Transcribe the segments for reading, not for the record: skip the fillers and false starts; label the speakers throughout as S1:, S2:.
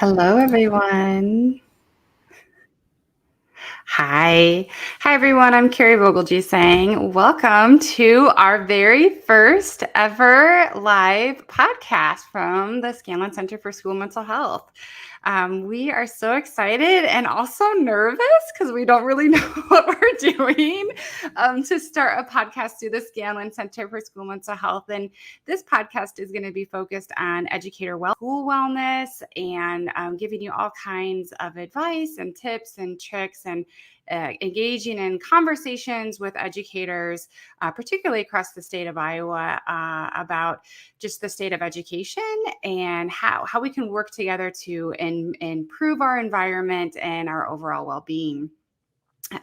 S1: Hello, everyone. Hi. Hi, everyone. I'm Carrie Vogelg saying welcome to our very first ever live podcast from the Scanlon Center for School Mental Health. We are so excited and also nervous because we don't really know what we're doing to start a podcast through the Scanlon Center for School Mental Health. And this podcast is going to be focused on educator school wellness and giving you all kinds of advice and tips and tricks and engaging in conversations with educators, particularly across the state of Iowa, about just the state of education and how we can work together to improve our environment and our overall well-being.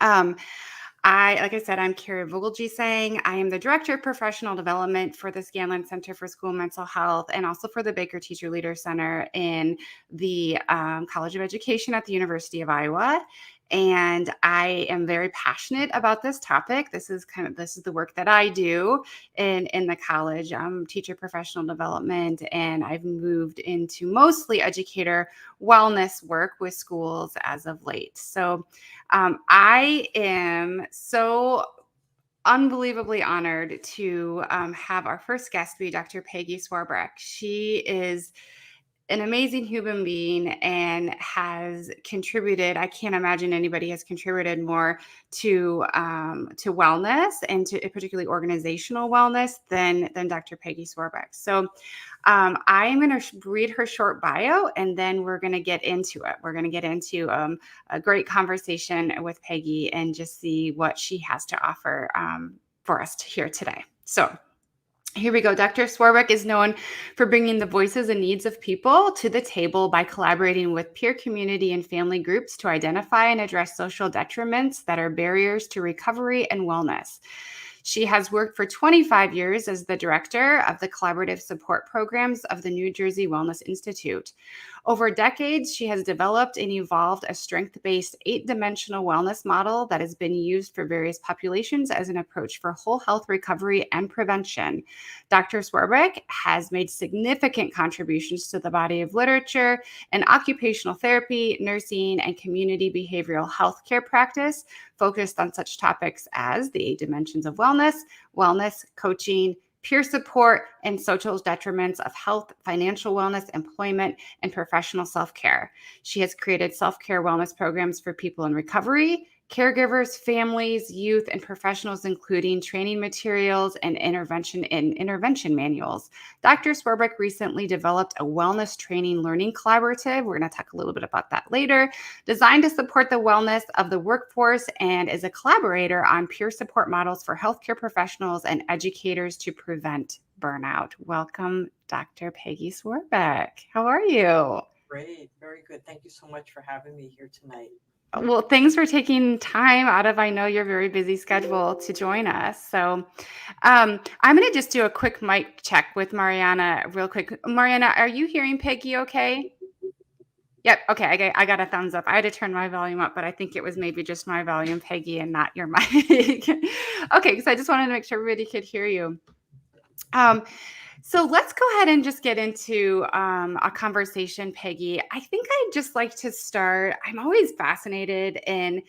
S1: Like I said, I'm Carrie Vogelg saying I am the Director of Professional Development for the Scanlon Center for School Mental Health and also for the Baker Teacher Leader Center in the College of Education at the University of Iowa. And I am very passionate about this topic. This is the work that I do in the college, teacher professional development, and I've moved into mostly educator wellness work with schools as of late. So I am so unbelievably honored to have our first guest be Dr. Peggy Swarbrick. She is an amazing human being and has contributed. I can't imagine anybody has contributed more to wellness and to particularly organizational wellness than Dr. Peggy Swarbrick. So I am going to read her short bio and then we're going to get into it. We're going to get into a great conversation with Peggy and just see what she has to offer for us to hear today. So here we go. Dr. Sworbrick is known for bringing the voices and needs of people to the table by collaborating with peer community and family groups to identify and address social detriments that are barriers to recovery and wellness. She has worked for 25 years as the director of the collaborative support programs of the New Jersey Wellness Institute. Over decades, she has developed and evolved a strength-based 8-dimensional wellness model that has been used for various populations as an approach for whole health recovery and prevention. Dr. Sworbrick has made significant contributions to the body of literature in occupational therapy, nursing, and community behavioral health care practice, focused on such topics as the 8 dimensions of wellness, coaching, peer support, and social detriments of health, financial wellness, employment, and professional self-care. She has created self-care wellness programs for people in recovery, caregivers, families, youth, and professionals, including training materials and intervention manuals. Dr. Sworbrick recently developed a wellness training learning collaborative. We're going to talk a little bit about that later, designed to support the wellness of the workforce and is a collaborator on peer support models for healthcare professionals and educators to prevent burnout. Welcome, Dr. Peggy Swarbrick. How are you?
S2: Great. Very good. Thank you so much for having me here tonight.
S1: Well, thanks for taking time out of, I know, your very busy schedule to join us. So I'm going to just do a quick mic check with Mariana real quick. Mariana, are you hearing Peggy okay? Yep. Okay. I got a thumbs up. I had to turn my volume up, but I think it was maybe just my volume, Peggy, and not your mic. Okay. Because I just wanted to make sure everybody could hear you. So let's go ahead and just get into a conversation, Peggy. I think I'd just like to start. I'm always fascinated and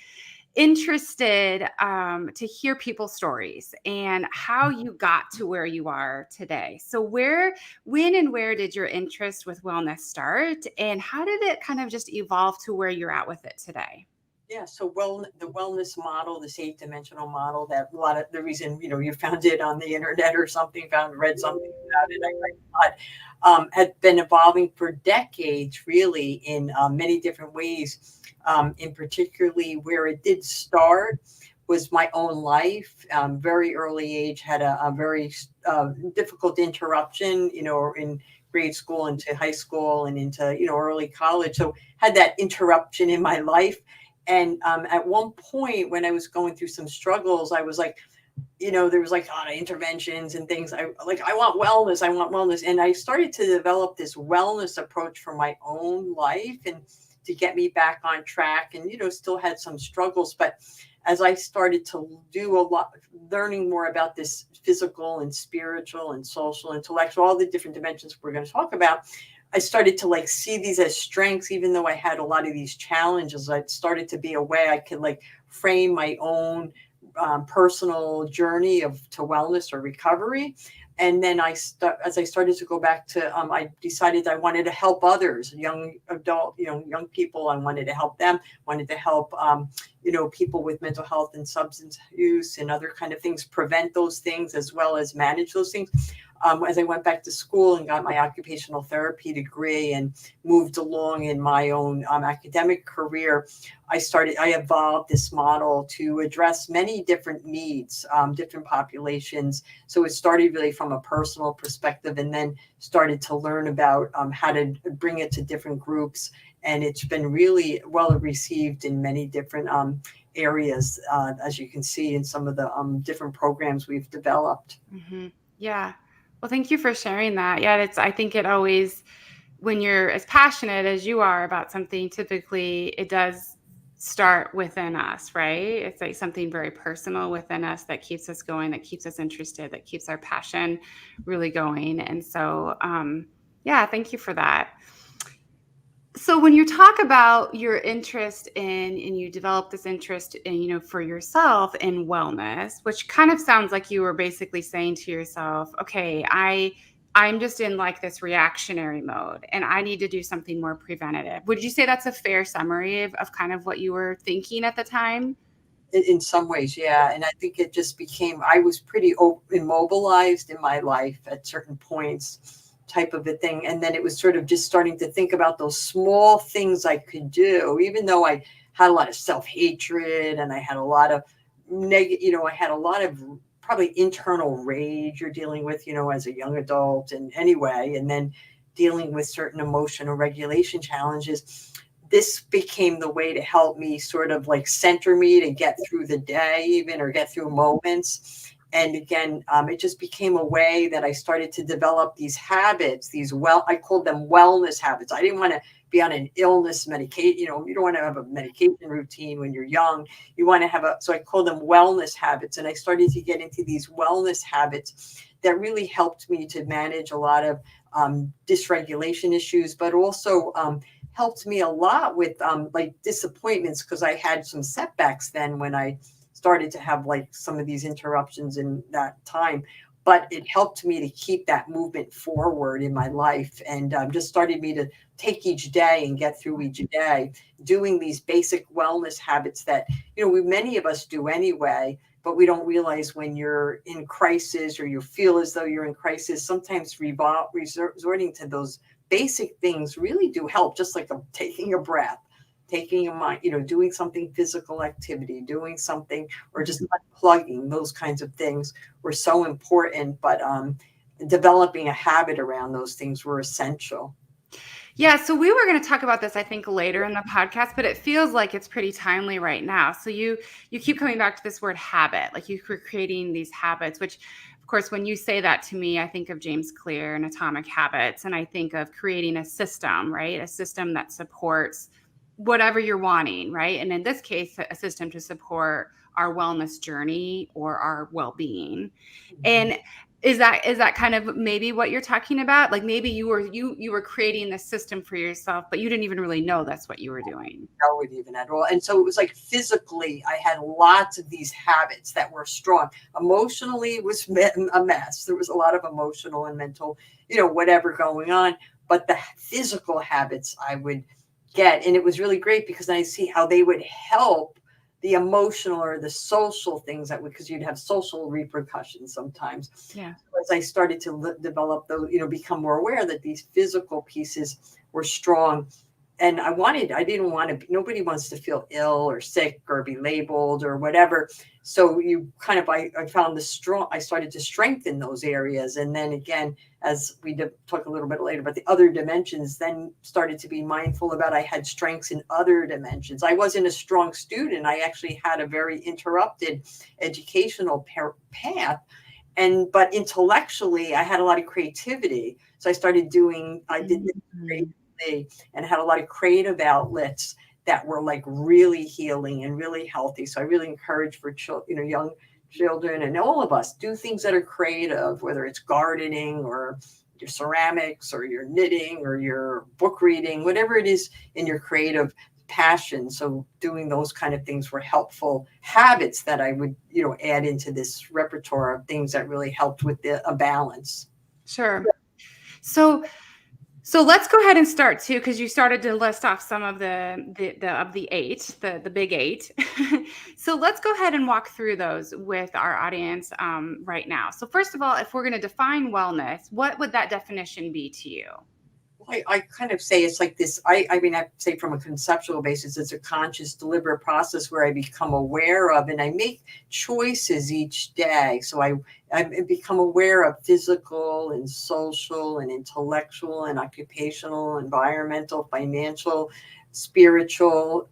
S1: interested to hear people's stories and how you got to where you are today. So when and where did your interest with wellness start? And how did it kind of just evolve to where you're at with it today?
S2: Yeah. So, the wellness model, this 8-dimensional model, that a lot of the reason you found it on the internet or something, read something about it. I thought had been evolving for decades, really, in many different ways. In particularly where it did start was my own life. Very early age, had a very difficult interruption, in grade school into high school and into early college. So had that interruption in my life. And at one point when I was going through some struggles, I was like, there was like a lot of interventions and things. I want wellness. And I started to develop this wellness approach for my own life and to get me back on track, and, still had some struggles. But as I started to do a lot, learning more about this physical and spiritual and social, intellectual, all the different dimensions we're going to talk about, I started to like see these as strengths, even though I had a lot of these challenges. I started to be a way I could like frame my own personal journey to wellness or recovery. And then as I started to go back to, I decided I wanted to help others, young adult, young people. I wanted to help them, wanted to help, people with mental health and substance use and other kind of things, prevent those things as well as manage those things. As I went back to school and got my occupational therapy degree and moved along in my own academic career, I evolved this model to address many different needs, different populations. So it started really from a personal perspective and then started to learn about how to bring it to different groups. And it's been really well received in many different areas, as you can see in some of the different programs we've developed.
S1: Mm-hmm. Yeah. Well, thank you for sharing that. Yeah, I think it always, when you're as passionate as you are about something, typically it does start within us, right? It's like something very personal within us that keeps us going, that keeps us interested, that keeps our passion really going. And so, yeah, thank you for that. So when you talk about your interest in, and you develop this interest in, for yourself in wellness, which kind of sounds like you were basically saying to yourself, okay, I'm just in like this reactionary mode and I need to do something more preventative. Would you say that's a fair summary of kind of what you were thinking at the time?
S2: In some ways, yeah. And I think it just became, I was pretty immobilized in my life at certain points, type of a thing. And then it was sort of just starting to think about those small things I could do, even though I had a lot of self-hatred and I had a lot of I had a lot of probably internal rage you're dealing with, as a young adult and anyway, and then dealing with certain emotional regulation challenges. This became the way to help me sort of like center me to get through the day even, or get through moments. And again, it just became a way that I started to develop these habits, I called them wellness habits. I didn't want to be on an illness medication. You don't want to have a medication routine when you're young. You want to so I called them wellness habits. And I started to get into these wellness habits that really helped me to manage a lot of dysregulation issues, but also helped me a lot with like disappointments, because I had some setbacks then when I started to have like some of these interruptions in that time. But it helped me to keep that movement forward in my life, and just started me to take each day and get through each day, doing these basic wellness habits that, many of us do anyway, but we don't realize when you're in crisis or you feel as though you're in crisis, sometimes resorting to those basic things really do help, just like taking a breath, taking a mind, doing something physical activity, doing something, or just unplugging. Those kinds of things were so important, but developing a habit around those things were essential.
S1: Yeah, so we were going to talk about this, I think, later in the podcast, but it feels like it's pretty timely right now. So you keep coming back to this word habit, like you're creating these habits, which, of course, when you say that to me, I think of James Clear and Atomic Habits, and I think of creating a system, right? A system that supports whatever you're wanting, right? And in this case, a system to support our wellness journey or our well-being. And is that kind of maybe what you're talking about? Like maybe you were creating this system for yourself, but you didn't even really know that's what you were doing.
S2: Know it even at all. And so it was like physically, I had lots of these habits that were strong. Emotionally, it was a mess. There was a lot of emotional and mental, whatever going on. But the physical habits I would get, and it was really great because I see how they would help the emotional or the social things because you'd have social repercussions sometimes.
S1: Yeah.
S2: So as I started to develop those, become more aware that these physical pieces were strong. And nobody wants to feel ill or sick or be labeled or whatever. So I found I started to strengthen those areas. And then again, as we talk a little bit later about the other dimensions, then started to be mindful about I had strengths in other dimensions. I wasn't a strong student. I actually had a very interrupted educational path. But intellectually, I had a lot of creativity. So I did and had a lot of creative outlets that were like really healing and really healthy. So I really encourage for young children and all of us, do things that are creative, whether it's gardening or your ceramics or your knitting or your book reading, whatever it is in your creative passion. So doing those kind of things were helpful habits that I would, add into this repertoire of things that really helped with a balance.
S1: Sure. So let's go ahead and start too, because you started to list off some of the eight, the big eight. So let's go ahead and walk through those with our audience right now. So first of all, if we're going to define wellness, what would that definition be to you?
S2: I kind of say it's like this. I mean, I say from a conceptual basis, it's a conscious, deliberate process where I become aware of and I make choices each day. So I become aware of physical and social and intellectual and occupational, environmental, financial, spiritual,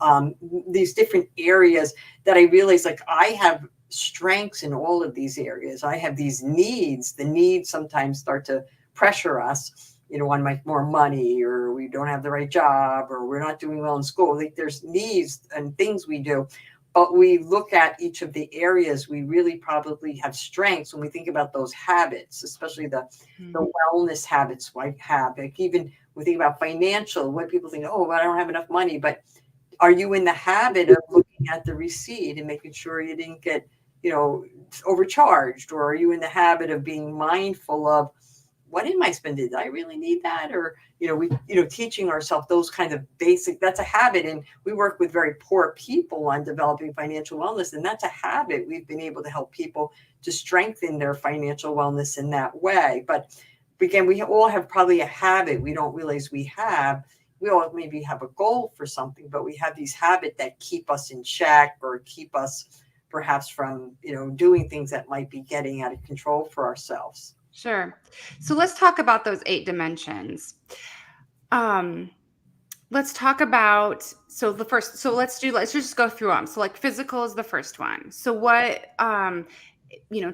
S2: these different areas that I realize like I have strengths in all of these areas. I have these needs. The needs sometimes start to pressure us, on like more money, or we don't have the right job, or we're not doing well in school. Like there's needs and things we do, but we look at each of the areas, we really probably have strengths when we think about those habits, especially the wellness habits I have. Like even we think about financial, when people think, oh, I don't have enough money, but are you in the habit of looking at the receipt and making sure you didn't get, overcharged? Or are you in the habit of being mindful of, what am I spending? Did I really need that? Or, teaching ourselves those kinds of basic, that's a habit. And we work with very poor people on developing financial wellness. And that's a habit. We've been able to help people to strengthen their financial wellness in that way. But again, we all have probably a habit we don't realize we have. We all maybe have a goal for something, but we have these habits that keep us in check or keep us perhaps from, doing things that might be getting out of control for ourselves.
S1: Sure. So let's talk about those 8 dimensions. Let's talk about, let's just go through them. So like physical is the first one. So what,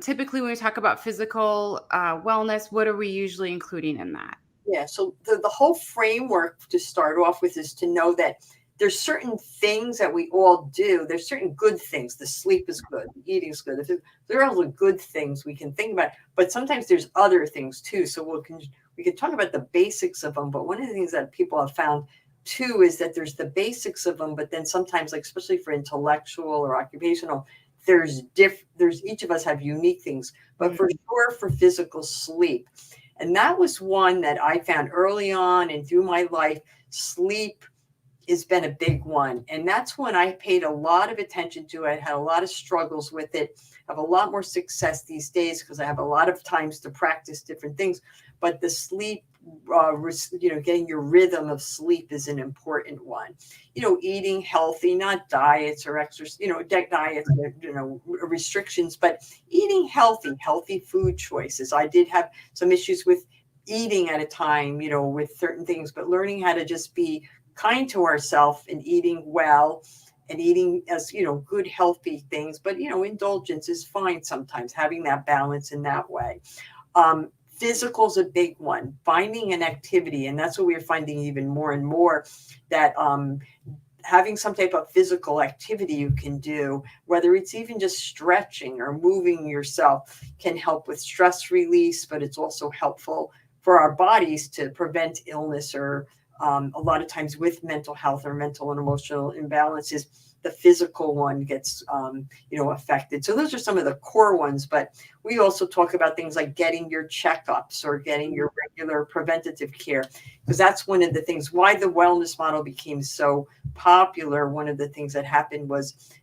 S1: typically when we talk about physical wellness, what are we usually including in that?
S2: Yeah. So the whole framework to start off with is to know that there's certain things that we all do. There's certain good things. The sleep is good. The eating is good. There are all the good things we can think about, but sometimes there's other things too. So we can talk about the basics of them. But one of the things that people have found too is that there's the basics of them, but then sometimes, like especially for intellectual or occupational, there's each of us have unique things. But for sure, for physical sleep, and that was one that I found early on and through my life, sleep has been a big one. And that's when I paid a lot of attention to it. I had a lot of struggles with it. I have a lot more success these days because I have a lot of times to practice different things. But the sleep, getting your rhythm of sleep is an important one. Eating healthy, not diets or exercise, diets, restrictions, but eating healthy food choices. I did have some issues with eating at a time, with certain things, but learning how to just be kind to ourselves and eating well and eating as good healthy things, but indulgence is fine sometimes, having that balance in that way. Physical is a big one, finding an activity, and that's what we're finding even more and more, that having some type of physical activity you can do, whether it's even just stretching or moving yourself, can help with stress release, but it's also helpful for our bodies to prevent illness or a lot of times with mental health or mental and emotional imbalances, the physical one gets, affected. So those are some of the core ones, but we also talk about things like getting your checkups or getting your regular preventative care, because that's one of the things why the wellness model became so popular. One of the things that happened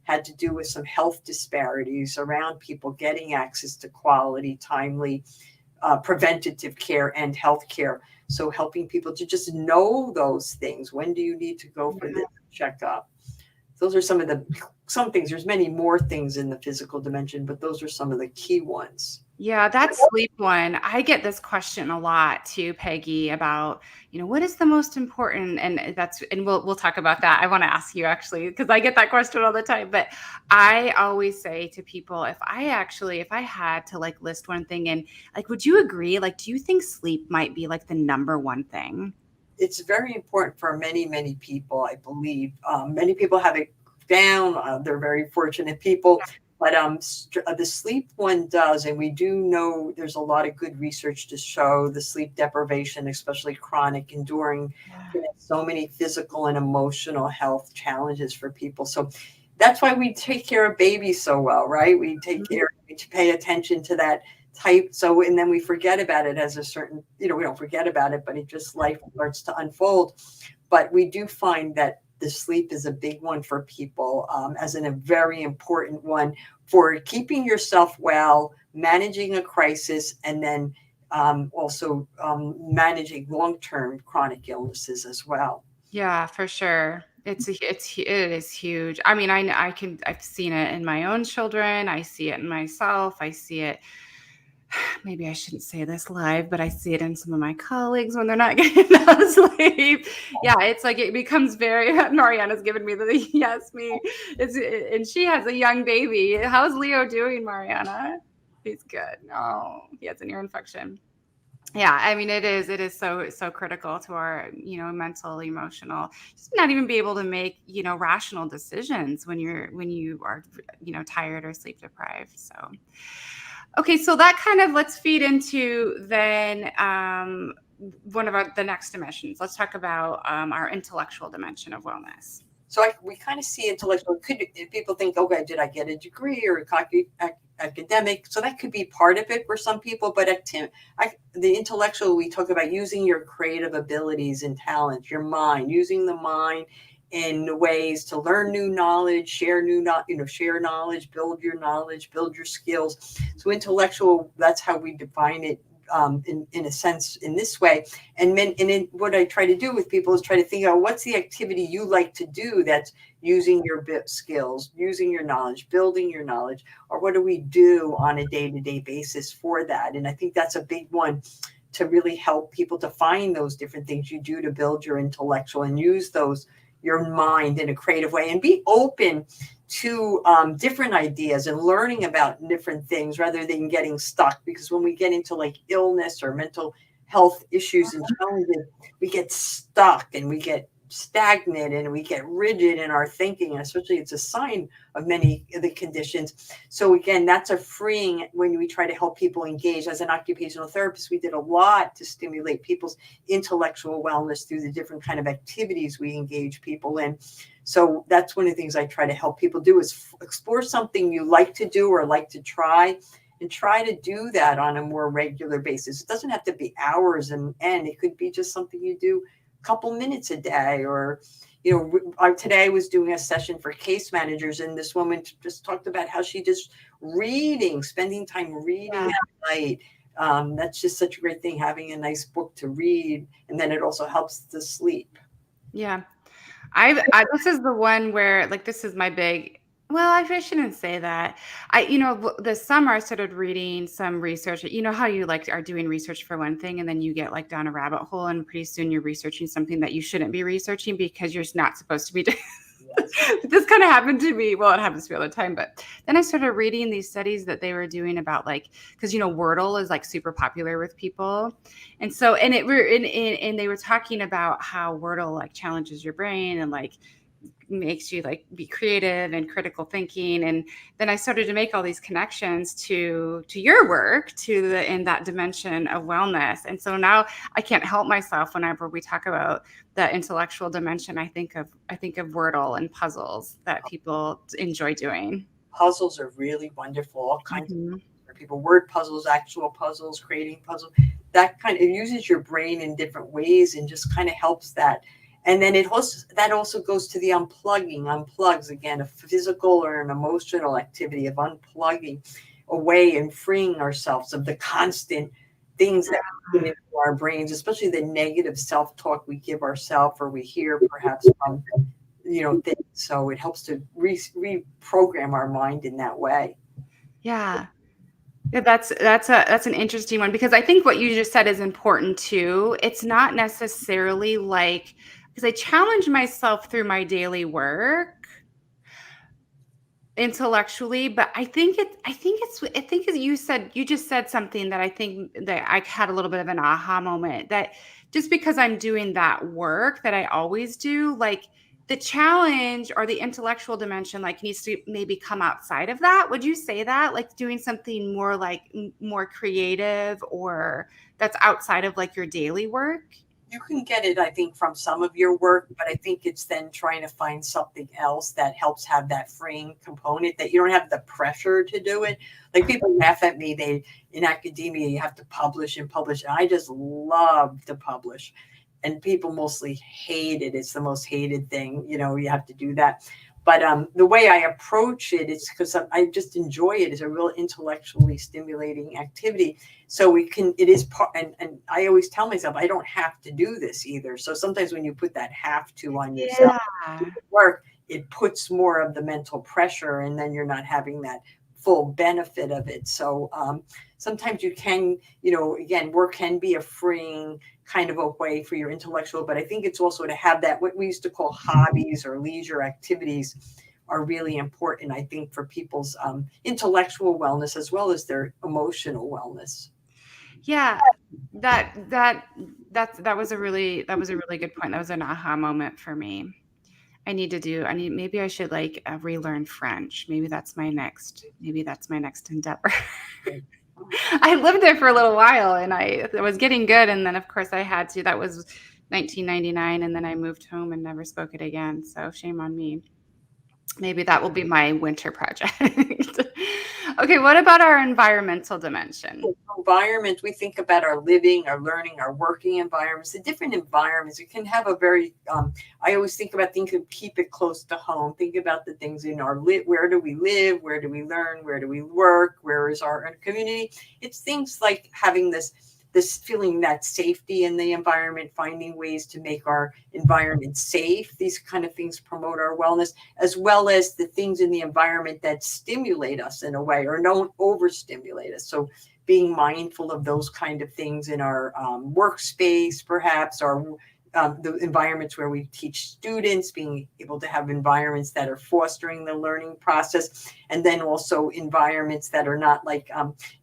S2: had to do with some health disparities around people getting access to quality, timely, preventative care and health care. So helping people to just know those things. When do you need to go for the checkup? Those are some things. There's many more things in the physical dimension, but those are some of the key ones.
S1: Yeah, that sleep one. I get this question a lot too, Peggy, about, what is the most important? And we'll talk about that. I want to ask you actually, because I get that question all the time. But I always say to people, if I had to like list one thing, and like, would you agree? Like, do you think sleep might be like the number one thing?
S2: It's very important for many, many people, I believe. Many people have it down. They're very fortunate people. But the sleep one does, and we do know there's a lot of good research to show the sleep deprivation, especially chronic, enduring, can have so many physical and emotional health challenges for people. So that's why we take care of babies so well, right? We pay attention to that type. So, and then we forget about it as a certain, we don't forget about it, but it just life starts to unfold. But we do find that the sleep is a big one for people, as a very important one for keeping yourself well, managing a crisis, and then also managing long-term chronic illnesses as well.
S1: Yeah, for sure. It is huge. I mean, I've seen it in my own children. I see it in myself. I see it, maybe I shouldn't say this live, but I see it in some of my colleagues when they're not getting enough sleep. Yeah, it's like it becomes very. Mariana's given me the yes, me. And she has a young baby. How's Leo doing, Mariana? He's good. No, he has an ear infection. Yeah, I mean, it is so critical to our, mental, emotional, just not even be able to make, rational decisions when you are, tired or sleep deprived. So, okay, so that kind of, let's feed into then one of the next dimensions. Let's talk about our intellectual dimension of wellness.
S2: So we kind of see intellectual. People think, okay, did I get a degree or academic? So that could be part of it for some people. But the intellectual, we talk about using your creative abilities and talents, your mind, using the mind in ways to learn new knowledge, share knowledge, build your skills. So intellectual, that's how we define it. In a sense, in this way. And what I try to do with people is try to think out what's the activity you like to do that's using your skills, using your knowledge, building your knowledge, or what do we do on a day-to-day basis for that? And I think that's a big one to really help people to find those different things you do to build your intellectual and use your mind in a creative way, and be open to different ideas and learning about different things rather than getting stuck. Because when we get into like illness or mental health issues and challenges, we get stuck and we get stagnant and we get rigid in our thinking, and especially it's a sign of many of the conditions. So again, that's a freeing when we try to help people engage. As an occupational therapist, we did a lot to stimulate people's intellectual wellness through the different kind of activities we engage people in. So that's one of the things I try to help people do is explore something you like to do or like to try, and try to do that on a more regular basis. It doesn't have to be hours and it could be just something you do couple minutes a day. Or today I was doing a session for case managers, and this woman just talked about how she just spending time reading at night. That's just such a great thing, having a nice book to read, and then it also helps to sleep.
S1: Yeah, this is the one where, like, this is my big. Well, I shouldn't say that. This summer I started reading some research. You know how you are doing research for one thing and then you get down a rabbit hole, and pretty soon you're researching something that you shouldn't be researching because you're not supposed to be doing. This kind of happened to me. Well, it happens to me all the time. But then I started reading these studies that they were doing about because Wordle is super popular with people, and so and they were talking about how Wordle challenges your brain and makes you be creative and critical thinking. And then I started to make all these connections to your work, in that dimension of wellness. And so now I can't help myself whenever we talk about the intellectual dimension. I think of Wordle and puzzles that people enjoy doing.
S2: Puzzles are really wonderful. All kinds of for people, word puzzles, actual puzzles, creating puzzles. It uses your brain in different ways and just kind of helps that. And then that also goes to the unplugs again, a physical or an emotional activity of unplugging away and freeing ourselves of the constant things that get into our brains, especially the negative self-talk we give ourselves or we hear perhaps from things. So it helps to reprogram our mind in that way.
S1: Yeah. Yeah, that's an interesting one, because I think what you just said is important too. It's not necessarily because I challenge myself through my daily work intellectually, but I think you just said something that I think that I had a little bit of an aha moment, that just because I'm doing that work that I always do, the challenge or the intellectual dimension like needs to maybe come outside of that. Would you say that, like doing something more like more creative or that's outside of like your daily work?
S2: You can get it, I think, from some of your work, but I think it's then trying to find something else that helps have that freeing component, that you don't have the pressure to do it. Like people laugh at me, they in academia you have to publish and publish. And I just love to publish. And people mostly hate it. It's the most hated thing, you have to do that. But the way I approach it is because I just enjoy it. It's a real intellectually stimulating activity. So it is part, and I always tell myself, I don't have to do this either. So sometimes when you put that have to on yourself
S1: Yeah.
S2: to work, it puts more of the mental pressure, and then you're not having that full benefit of it. So sometimes you can, again, work can be a freeing kind of a way for your intellectual, but I think it's also to have that, what we used to call hobbies or leisure activities are really important, I think, for people's intellectual wellness as well as their emotional wellness.
S1: Yeah, that was a really good point. That was an aha moment for me. Maybe I should like relearn French. Maybe that's my next endeavor. I lived there for a little while and I was getting good. And then of course I had to, that was 1999. And then I moved home and never spoke it again. So shame on me. Maybe that will be my winter project. Okay, what about our environmental dimension?
S2: Environment, we think about our living, our learning, our working environments, the different environments. It can have a very, I always think about things to keep it close to home. Think about the things in our where do we live? Where do we learn? Where do we work? Where is our community? It's things like having this feeling that safety in the environment, finding ways to make our environment safe. These kind of things promote our wellness, as well as the things in the environment that stimulate us in a way or don't overstimulate us. So being mindful of those kind of things in our workspace, perhaps, or the environments where we teach students, being able to have environments that are fostering the learning process, and then also environments that are not like,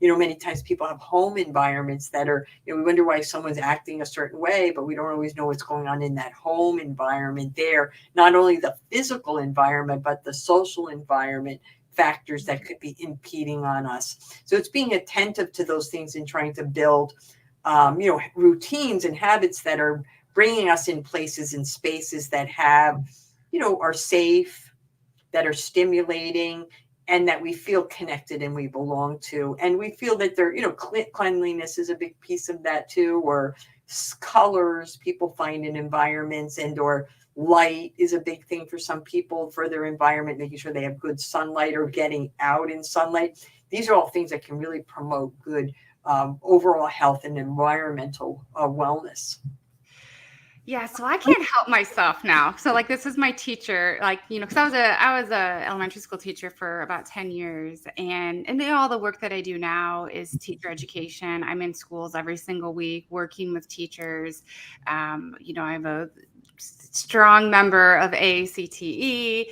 S2: many times people have home environments that are, we wonder why someone's acting a certain way, but we don't always know what's going on in that home environment there. Not only the physical environment, but the social environment factors that could be impeding on us. So it's being attentive to those things and trying to build, routines and habits that are bringing us in places and spaces that have, are safe, that are stimulating, and that we feel connected and we belong to. And we feel that they're, cleanliness is a big piece of that too, or colors people find in environments, and or light is a big thing for some people for their environment, making sure they have good sunlight or getting out in sunlight. These are all things that can really promote good overall health and environmental wellness.
S1: Yeah, so I can't help myself now. So like this is my teacher, like, because I was a elementary school teacher for about 10 years, and all the work that I do now is teacher education. I'm in schools every single week working with teachers. I'm a strong member of AACTE.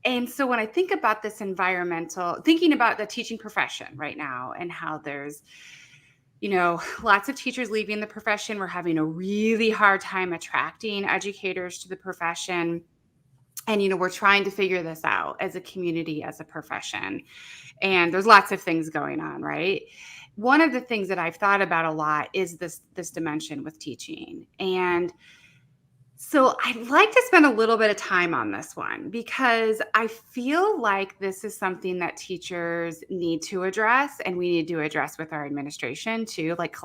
S1: And so when I think about this thinking about the teaching profession right now and how there's lots of teachers leaving the profession. We're having a really hard time attracting educators to the profession. And, we're trying to figure this out as a community, as a profession. And there's lots of things going on, right? One of the things that I've thought about a lot is this dimension with teaching. And so I'd like to spend a little bit of time on this one because I feel like this is something that teachers need to address, and we need to address with our administration too, like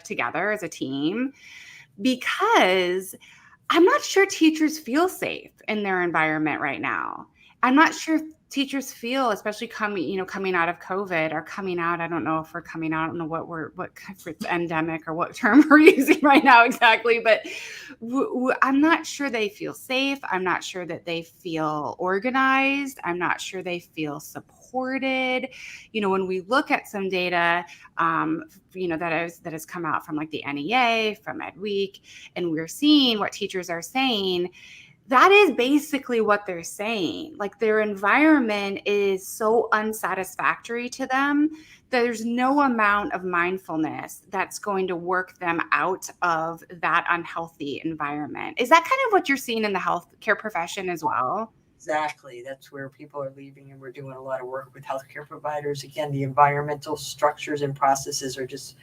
S1: together as a team, because I'm not sure teachers feel safe in their environment right now. I'm not sure teachers feel, especially coming out of COVID or coming out. I don't know if we're coming out. I don't know if it's endemic or what term we're using right now exactly, but I'm not sure they feel safe. I'm not sure that they feel organized. I'm not sure they feel supported. When we look at some data, that has come out from like the NEA, from Ed Week, and we're seeing what teachers are saying, That is basically what they're saying. Like their environment is so unsatisfactory to them. There's no amount of mindfulness that's going to work them out of that unhealthy environment. Is that kind of what you're seeing in the healthcare profession as well?
S2: Exactly. That's where people are leaving, and we're doing a lot of work with healthcare providers. Again, the environmental structures and processes are just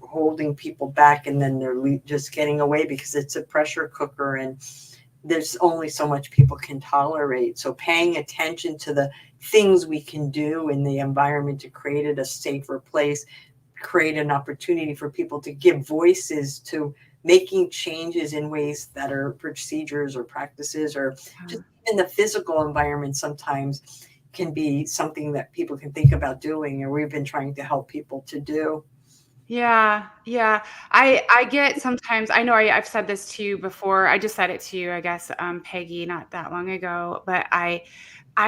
S2: holding people back, and then they're just getting away because it's a pressure cooker, and there's only so much people can tolerate. So paying attention to the things we can do in the environment to create it a safer place, create an opportunity for people to give voices to making changes in ways that are procedures or practices, or just in the physical environment sometimes can be something that people can think about doing, and we've been trying to help people to do.
S1: Yeah, yeah. I get sometimes, I know I've said this to you before. I just said it to you, I guess, Peggy, not that long ago, but I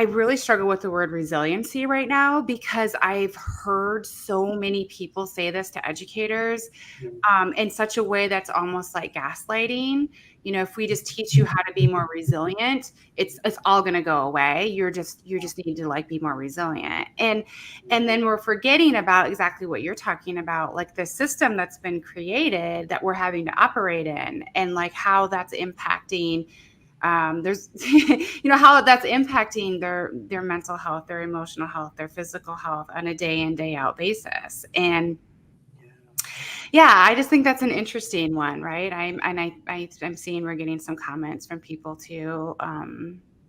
S1: really struggle with the word resiliency right now because I've heard so many people say this to educators in such a way that's almost like gaslighting. You know, if we just teach you how to be more resilient, it's all going to go away. You just need to like be more resilient. And then we're forgetting about exactly what you're talking about, like the system that's been created that we're having to operate in, and like how that's impacting there's how that's impacting their mental health, their emotional health, their physical health on a day in day out basis. And yeah, I just think that's an interesting one, right? I'm seeing we're getting some comments from people too,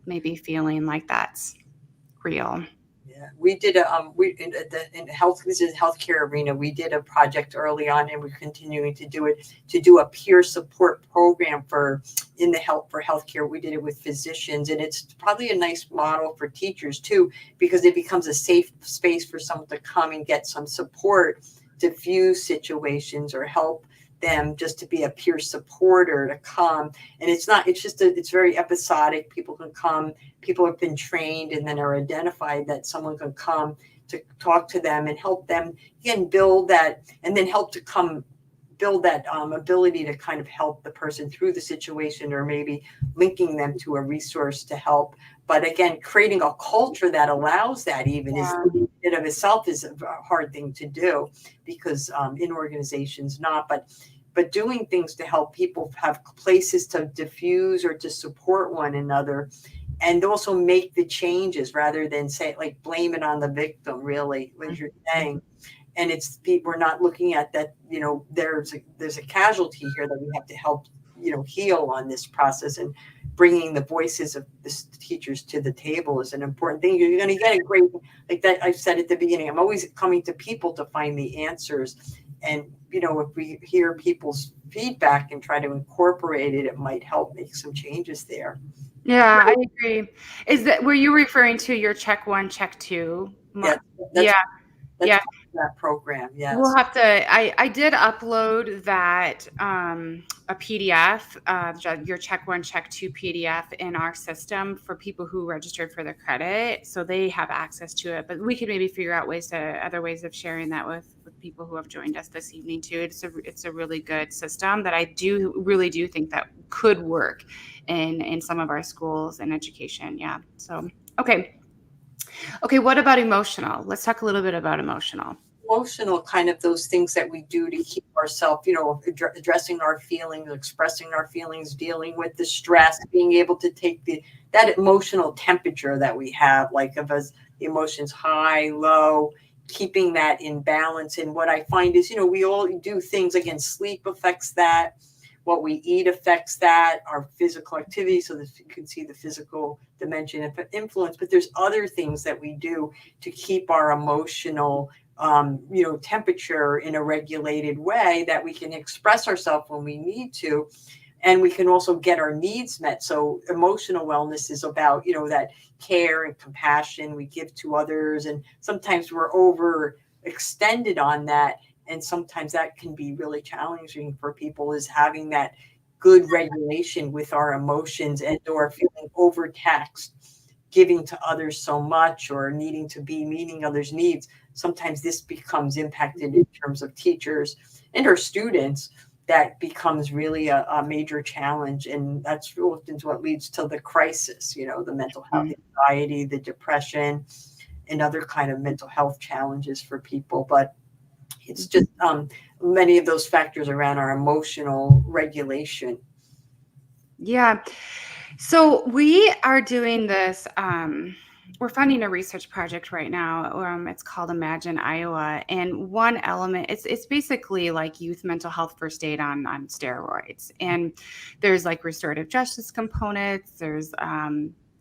S1: maybe feeling like that's real.
S2: Yeah, we did we in health. This is healthcare arena. We did a project early on, and we're continuing to do it, to do a peer support program for in the health for healthcare. We did it with physicians, and it's probably a nice model for teachers too, because it becomes a safe space for someone to come and get some support, diffuse situations, or help them just to be a peer supporter to come. And it's not. It's just it's very episodic. People can come, people have been trained and then are identified that someone can come to talk to them and help them again build that, and then help to come build that ability to kind of help the person through the situation, or maybe linking them to a resource to help. But again, creating a culture that allows that even is in and of itself is a hard thing to do, because in organizations not, but doing things to help people have places to diffuse or to support one another, and also make the changes rather than say, like, blame it on the victim, really, as you're saying. And it's, we're not looking at that, there's a casualty here that we have to help, heal on this process. And bringing the voices of the teachers to the table is an important thing. You're going to get a great, like that I said at the beginning, I'm always coming to people to find the answers. And, if we hear people's feedback and try to incorporate it, it might help make some changes there.
S1: Yeah, I agree. Were you referring to your check one, check two?
S2: Yeah,
S1: Yeah,
S2: that's
S1: yeah.
S2: that program.
S1: We'll
S2: Yes.
S1: have to, I did upload that, a PDF, your check one, check two PDF in our system for people who registered for the credit. So they have access to it, but we could maybe figure out other ways of sharing that with people who have joined us this evening too. It's a really good system that I really do think that could work in some of our schools and education. Yeah. So, okay. Okay. What about emotional? Let's talk a little bit about emotional.
S2: Emotional, kind of those things that we do to keep ourselves, addressing our feelings, expressing our feelings, dealing with the stress, being able to take that emotional temperature that we have, like of us, the emotions high, low, keeping that in balance. And what I find is, we all do things, again, sleep affects that. What we eat affects that, our physical activity. So that you can see the physical dimension of influence, but there's other things that we do to keep our emotional temperature in a regulated way, that we can express ourselves when we need to, and we can also get our needs met. So emotional wellness is about, that care and compassion we give to others. And sometimes we're overextended on that. And sometimes that can be really challenging for people, is having that good regulation with our emotions, and or feeling overtaxed, giving to others so much, or needing to be meeting others' needs. Sometimes this becomes impacted in terms of teachers and our students, that becomes really a major challenge. And that's often what leads to the crisis, the mental health, anxiety, the depression, and other kind of mental health challenges for people. But it's just many of those factors around our emotional regulation.
S1: Yeah. So we are doing this. We're funding a research project right now. It's called Imagine Iowa, and one element it's basically like youth mental health first aid on steroids. And there's like restorative justice components. There's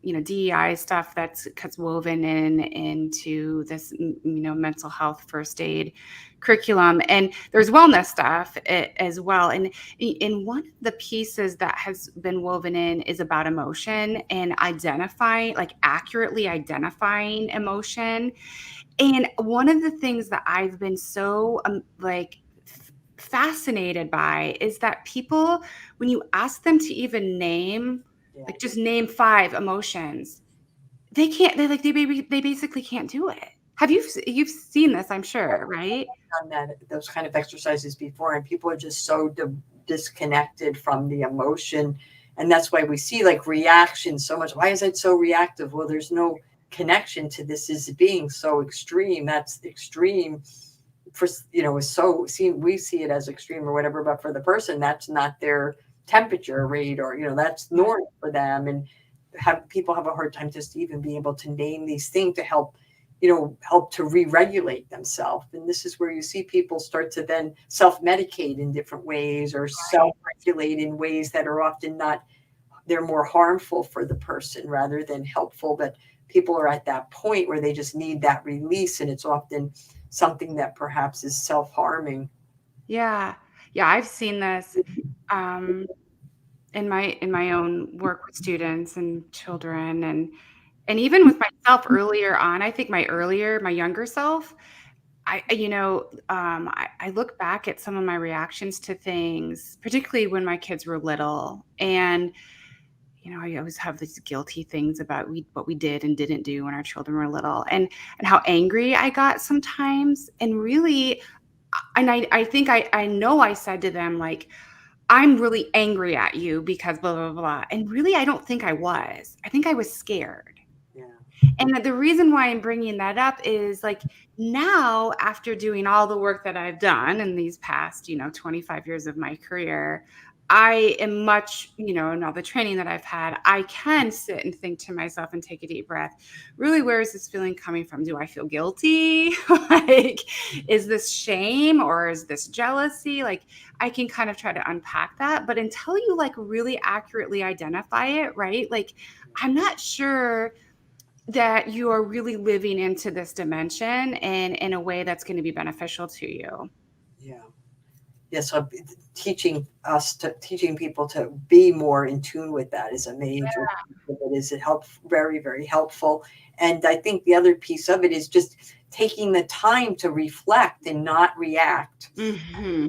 S1: DEI stuff that's woven into this mental health first aid curriculum, and there's wellness stuff as well. And one of the pieces that has been woven in is about emotion and accurately identifying emotion. And one of the things that I've been so fascinated by is that people, when you ask them to even name, like just name 5 emotions, they can't. They basically can't do it. You've seen this, I'm sure, right?
S2: Done those kind of exercises before, and people are just so disconnected from the emotion, and that's why we see like reaction so much. Why is it so reactive? Well, there's no connection to this as being so extreme. That's extreme for is so we see it as extreme or whatever, but for the person, that's not their temperature rate, or that's normal for them. And people have a hard time just even being able to name these things to help to re-regulate themselves. And this is where you see people start to then self-medicate in different ways, or self-regulate in ways that are often not, they're more harmful for the person rather than helpful. But people are at that point where they just need that release, and it's often something that perhaps is self-harming.
S1: Yeah. I've seen this in my own work with students and children, and even with myself earlier on. I think my younger self, I look back at some of my reactions to things, particularly when my kids were little, and I always have these guilty things about what we did and didn't do when our children were little, and how angry I got sometimes. And really, and I think I know I said to them, like, I'm really angry at you because blah, blah, blah. And really, I don't think I was. I think I was scared.
S2: Yeah.
S1: And the reason why I'm bringing that up is, like, now, after doing all the work that I've done in these past, 25 years of my career, I am much, and all the training that I've had, I can sit and think to myself and take a deep breath. Really, where is this feeling coming from? Do I feel guilty? Like, is this shame, or is this jealousy? Like, I can kind of try to unpack that. But until you really accurately identify it, right? Like, I'm not sure that you are really living into this dimension and in a way that's going to be beneficial to you.
S2: Yeah. Yeah. So teaching people to be more in tune with that is a major piece of it. It helps, very, very helpful. And I think the other piece of it is just taking the time to reflect and not react.
S1: Mm-hmm.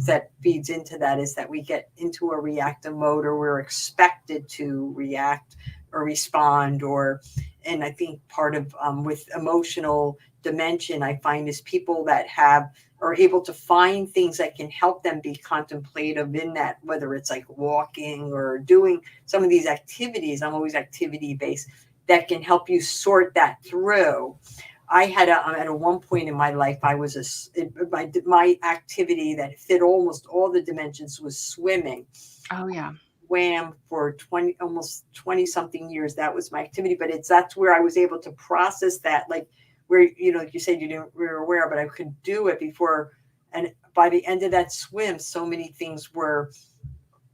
S2: That feeds into that is that we get into a reactive mode, or we're expected to react or respond, and I think part of with emotional dimension, I find, is people that are able to find things that can help them be contemplative in that, whether it's like walking or doing some of these activities. I'm always activity based, that can help you sort that through. I had at one point in my life, I was my activity that fit almost all the dimensions was swimming.
S1: Oh yeah.
S2: Swam for almost 20 something years. That was my activity, but that's where I was able to process that, like, where, like you said, you were aware, but I could do it before. And by the end of that swim, so many things were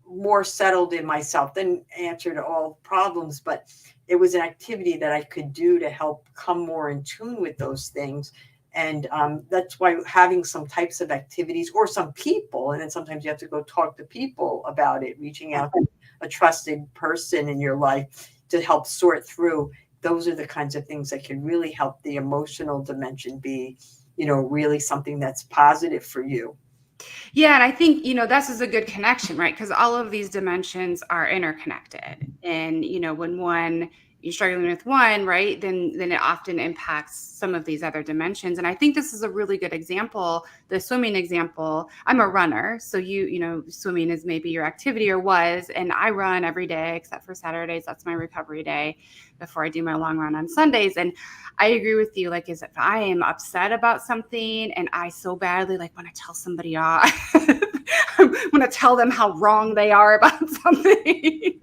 S2: more settled in myself, than answer to all problems, but it was an activity that I could do to help come more in tune with those things. And that's why having some types of activities, or some people, and then sometimes you have to go talk to people about it, reaching out to a trusted person in your life to help sort through. Those are the kinds of things that can really help the emotional dimension be, really something that's positive for you.
S1: Yeah, and I think, this is a good connection, right? Because all of these dimensions are interconnected. And, when one you're struggling with one, right, then it often impacts some of these other dimensions. And I think this is a really good example, the swimming example. I'm a runner, so swimming is maybe your activity, or was, and I run every day except for Saturdays. That's my recovery day before I do my long run on Sundays. And I agree with you. Like, if I am upset about something and I so badly like want to tell somebody off, I want to tell them how wrong they are about something.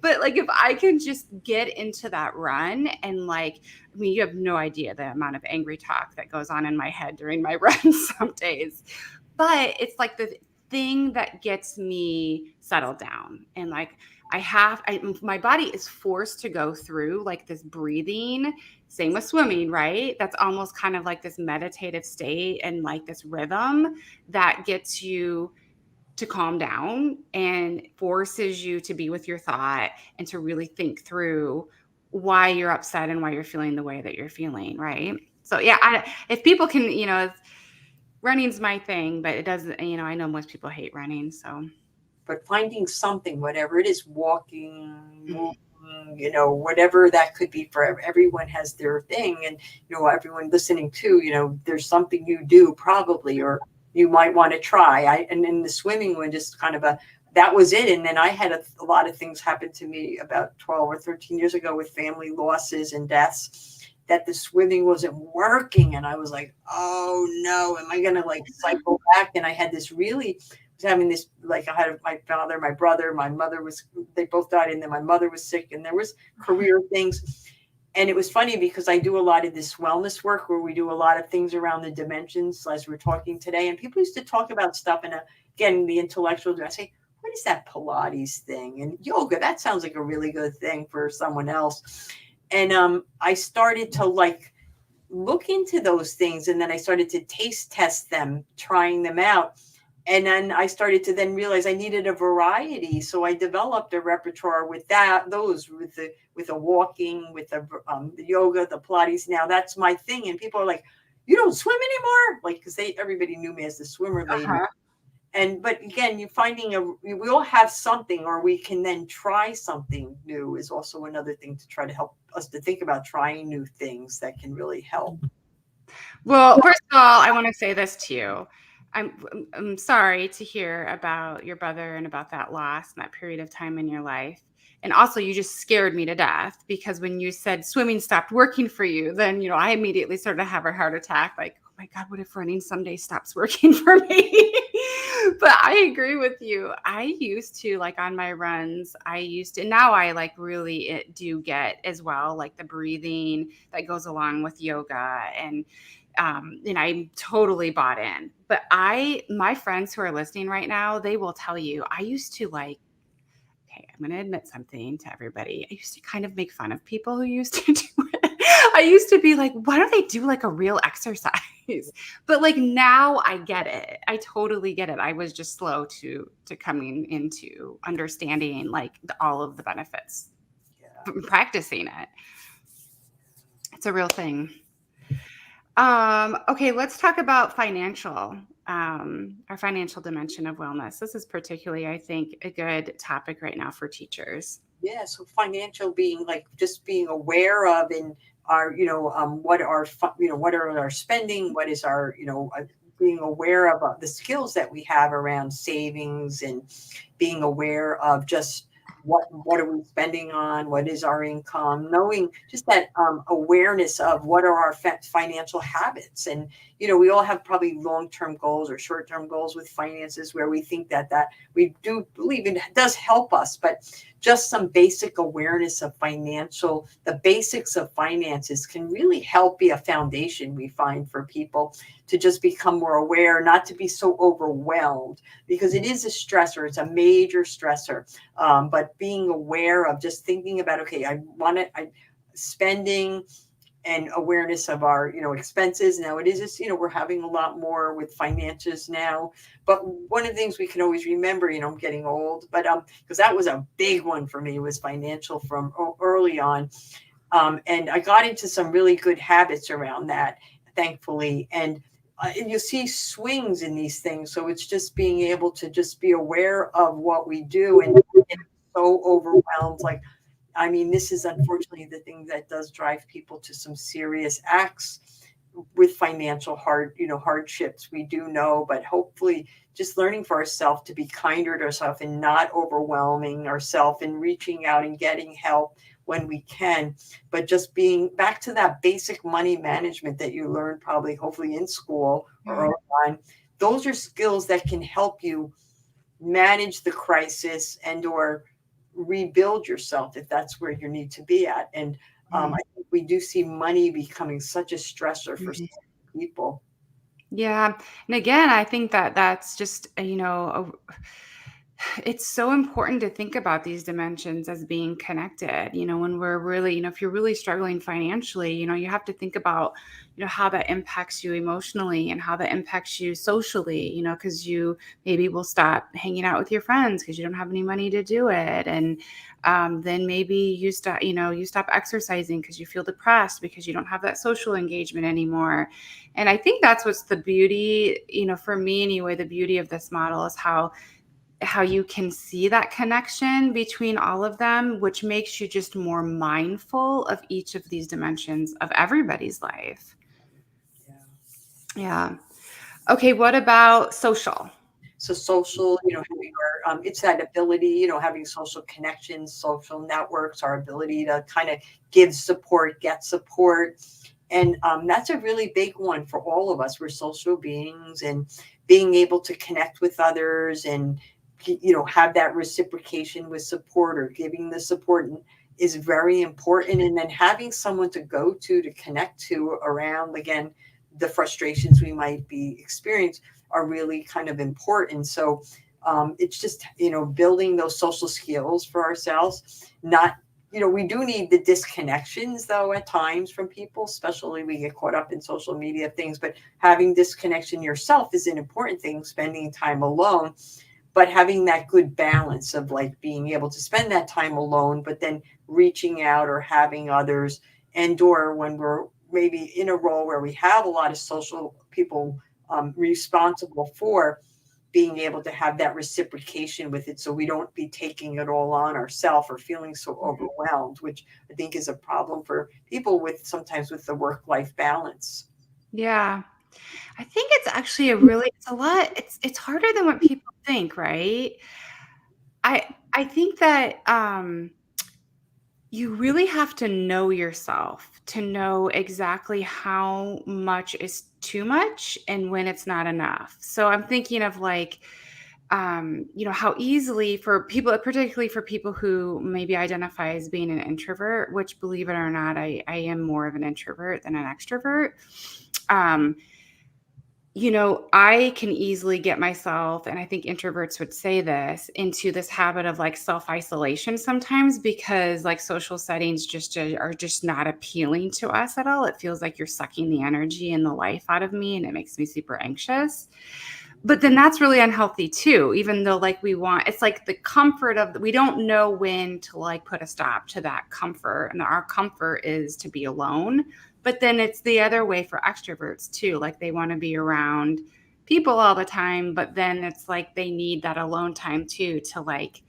S1: But like, if I can just get into that run and like, I mean, you have no idea the amount of angry talk that goes on in my head during my run some days. But it's like the thing that gets me settled down. And like, my body is forced to go through like this breathing, same with swimming, right? That's almost kind of like this meditative state and like this rhythm that gets you to calm down and forces you to be with your thought and to really think through why you're upset and why you're feeling the way that you're feeling, right? So yeah, if people can, running's my thing, but it doesn't, I know most people hate running, so.
S2: But finding something, whatever it is, walking, moving, whatever that could be for everyone has their thing. And, everyone listening to, there's something you do probably, or you might want to try. And in the swimming one, just kind of that was it. And then I had a lot of things happen to me about 12 or 13 years ago with family losses and deaths, that the swimming wasn't working. And I was like, oh no, am I going to like cycle back? And I had this really, having this, like I had my father, my brother, my mother they both died, and then my mother was sick, and there was career things. And it was funny because I do a lot of this wellness work where we do a lot of things around the dimensions, as we're talking today. And people used to talk about stuff, and again, the intellectual, I say, what is that Pilates thing? And yoga, that sounds like a really good thing for someone else. And I started to like look into those things, and then I started to taste test them, trying them out. And then I started to then realize I needed a variety. So I developed a repertoire with with the walking, with the yoga, the Pilates. Now that's my thing. And people are like, you don't swim anymore? Like, because everybody knew me as the swimmer lady. But again, we all have something, or we can then try something new is also another thing to try to help us to think about trying new things that can really help.
S1: Well, first of all, I want to say this to you. I'm sorry to hear about your brother and about that loss and that period of time in your life. And also, you just scared me to death, because when you said swimming stopped working for you, then, I immediately started to have a heart attack. Like, oh my God, what if running someday stops working for me? But I agree with you. I used to, like, on my runs, now I like really do get as well, like the breathing that goes along with yoga, and I'm totally bought in. But my friends who are listening right now, they will tell you, I used to like, okay, I'm going to admit something to everybody. I used to kind of make fun of people who used to do it. I used to be like, why don't they do like a real exercise? But like, now I get it. I totally get it. I was just slow to coming into understanding like all of the benefits from practicing it. It's a real thing. Okay, let's talk about our financial dimension of wellness. This is particularly, I think, a good topic right now for teachers.
S2: Yeah, so financial being like just being aware of in our, what are our spending, what is our, being aware of the skills that we have around savings, and being aware of just what are we spending on, what is our income, knowing just that awareness of what are our financial habits. And we all have probably long-term goals or short-term goals with finances, where we think that we do believe it does help us, but just some basic awareness of the basics of finances can really help be a foundation, we find, for people to just become more aware, not to be so overwhelmed, because it is a stressor. It's a major stressor. But being aware of just thinking about, okay, spending and awareness of our, expenses. Now it is just, we're having a lot more with finances now, but one of the things we can always remember, I'm getting old, but, because that was a big one for me, was financial from early on. And I got into some really good habits around that, thankfully. And you see swings in these things. So it's just being able to just be aware of what we do and get so overwhelmed. Like, I mean, this is unfortunately the thing that does drive people to some serious acts with financial hardships. We do know, but hopefully just learning for ourselves to be kinder to ourselves and not overwhelming ourselves and reaching out and getting help when we can, but just being back to that basic money management that you learned probably hopefully in school or online. Those are skills that can help you manage the crisis and or rebuild yourself if that's where you need to be at. And I think we do see money becoming such a stressor for some people.
S1: Yeah. And again, I think that that's just, it's so important to think about these dimensions as being connected. When we're really, if you're really struggling financially, you have to think about, how that impacts you emotionally and how that impacts you socially, because you maybe will stop hanging out with your friends because you don't have any money to do it. And then maybe you stop exercising because you feel depressed because you don't have that social engagement anymore. And I think that's what's the beauty, for me anyway, the beauty of this model is how you can see that connection between all of them, which makes you just more mindful of each of these dimensions of everybody's life.
S2: Yeah.
S1: Yeah. Okay. What about social?
S2: So social, having it's that ability, having social connections, social networks, our ability to kind of give support, get support. And that's a really big one for all of us. We're social beings, and being able to connect with others and, have that reciprocation with support or giving the support is very important. And then having someone to go to connect to around, again, the frustrations we might be experiencing are really kind of important. So it's just, building those social skills for ourselves. Not, we do need the disconnections though at times from people, especially we get caught up in social media things, but having disconnection yourself is an important thing, spending time alone, but having that good balance of like being able to spend that time alone, but then reaching out or having others, and or when we're maybe in a role where we have a lot of social people responsible for, being able to have that reciprocation with it so we don't be taking it all on ourselves or feeling so overwhelmed, which I think is a problem for people with sometimes with the work-life balance.
S1: Yeah. I think it's actually it's a lot. It's harder than what people think, right? I think that you really have to know yourself to know exactly how much is too much and when it's not enough. So I'm thinking of like, how easily for people, particularly for people who maybe identify as being an introvert, which believe it or not, I am more of an introvert than an extrovert. Um, I can easily get myself, and I think introverts would say this, into this habit of like self isolation sometimes because like social settings just are just not appealing to us at all. It feels like you're sucking the energy and the life out of me, and it makes me super anxious. But then that's really unhealthy too, even though like it's like the comfort of, we don't know when to like put a stop to that comfort. And our comfort is to be alone. But then it's the other way for extroverts too. Like they want to be around people all the time, but then it's like they need that alone time too, to like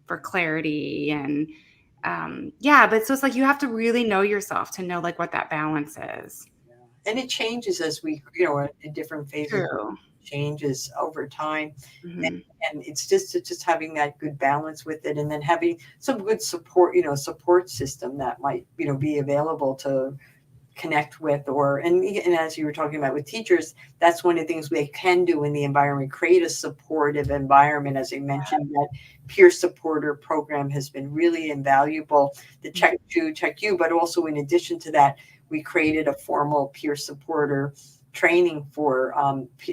S1: for clarity and yeah, but so it's like you have to really know yourself to know like what that balance is.
S2: And it changes as we, in different phases,
S1: True.
S2: changes over time. And,
S1: Hmm.
S2: and it's just having that good balance with it, and then having some good support, support system that might, be available to connect with, and as you were talking about with teachers, that's one of the things we can do in the environment, create a supportive environment. As I mentioned, that peer supporter program has been really invaluable. The check you, but also in addition to that, we created a formal peer supporter training for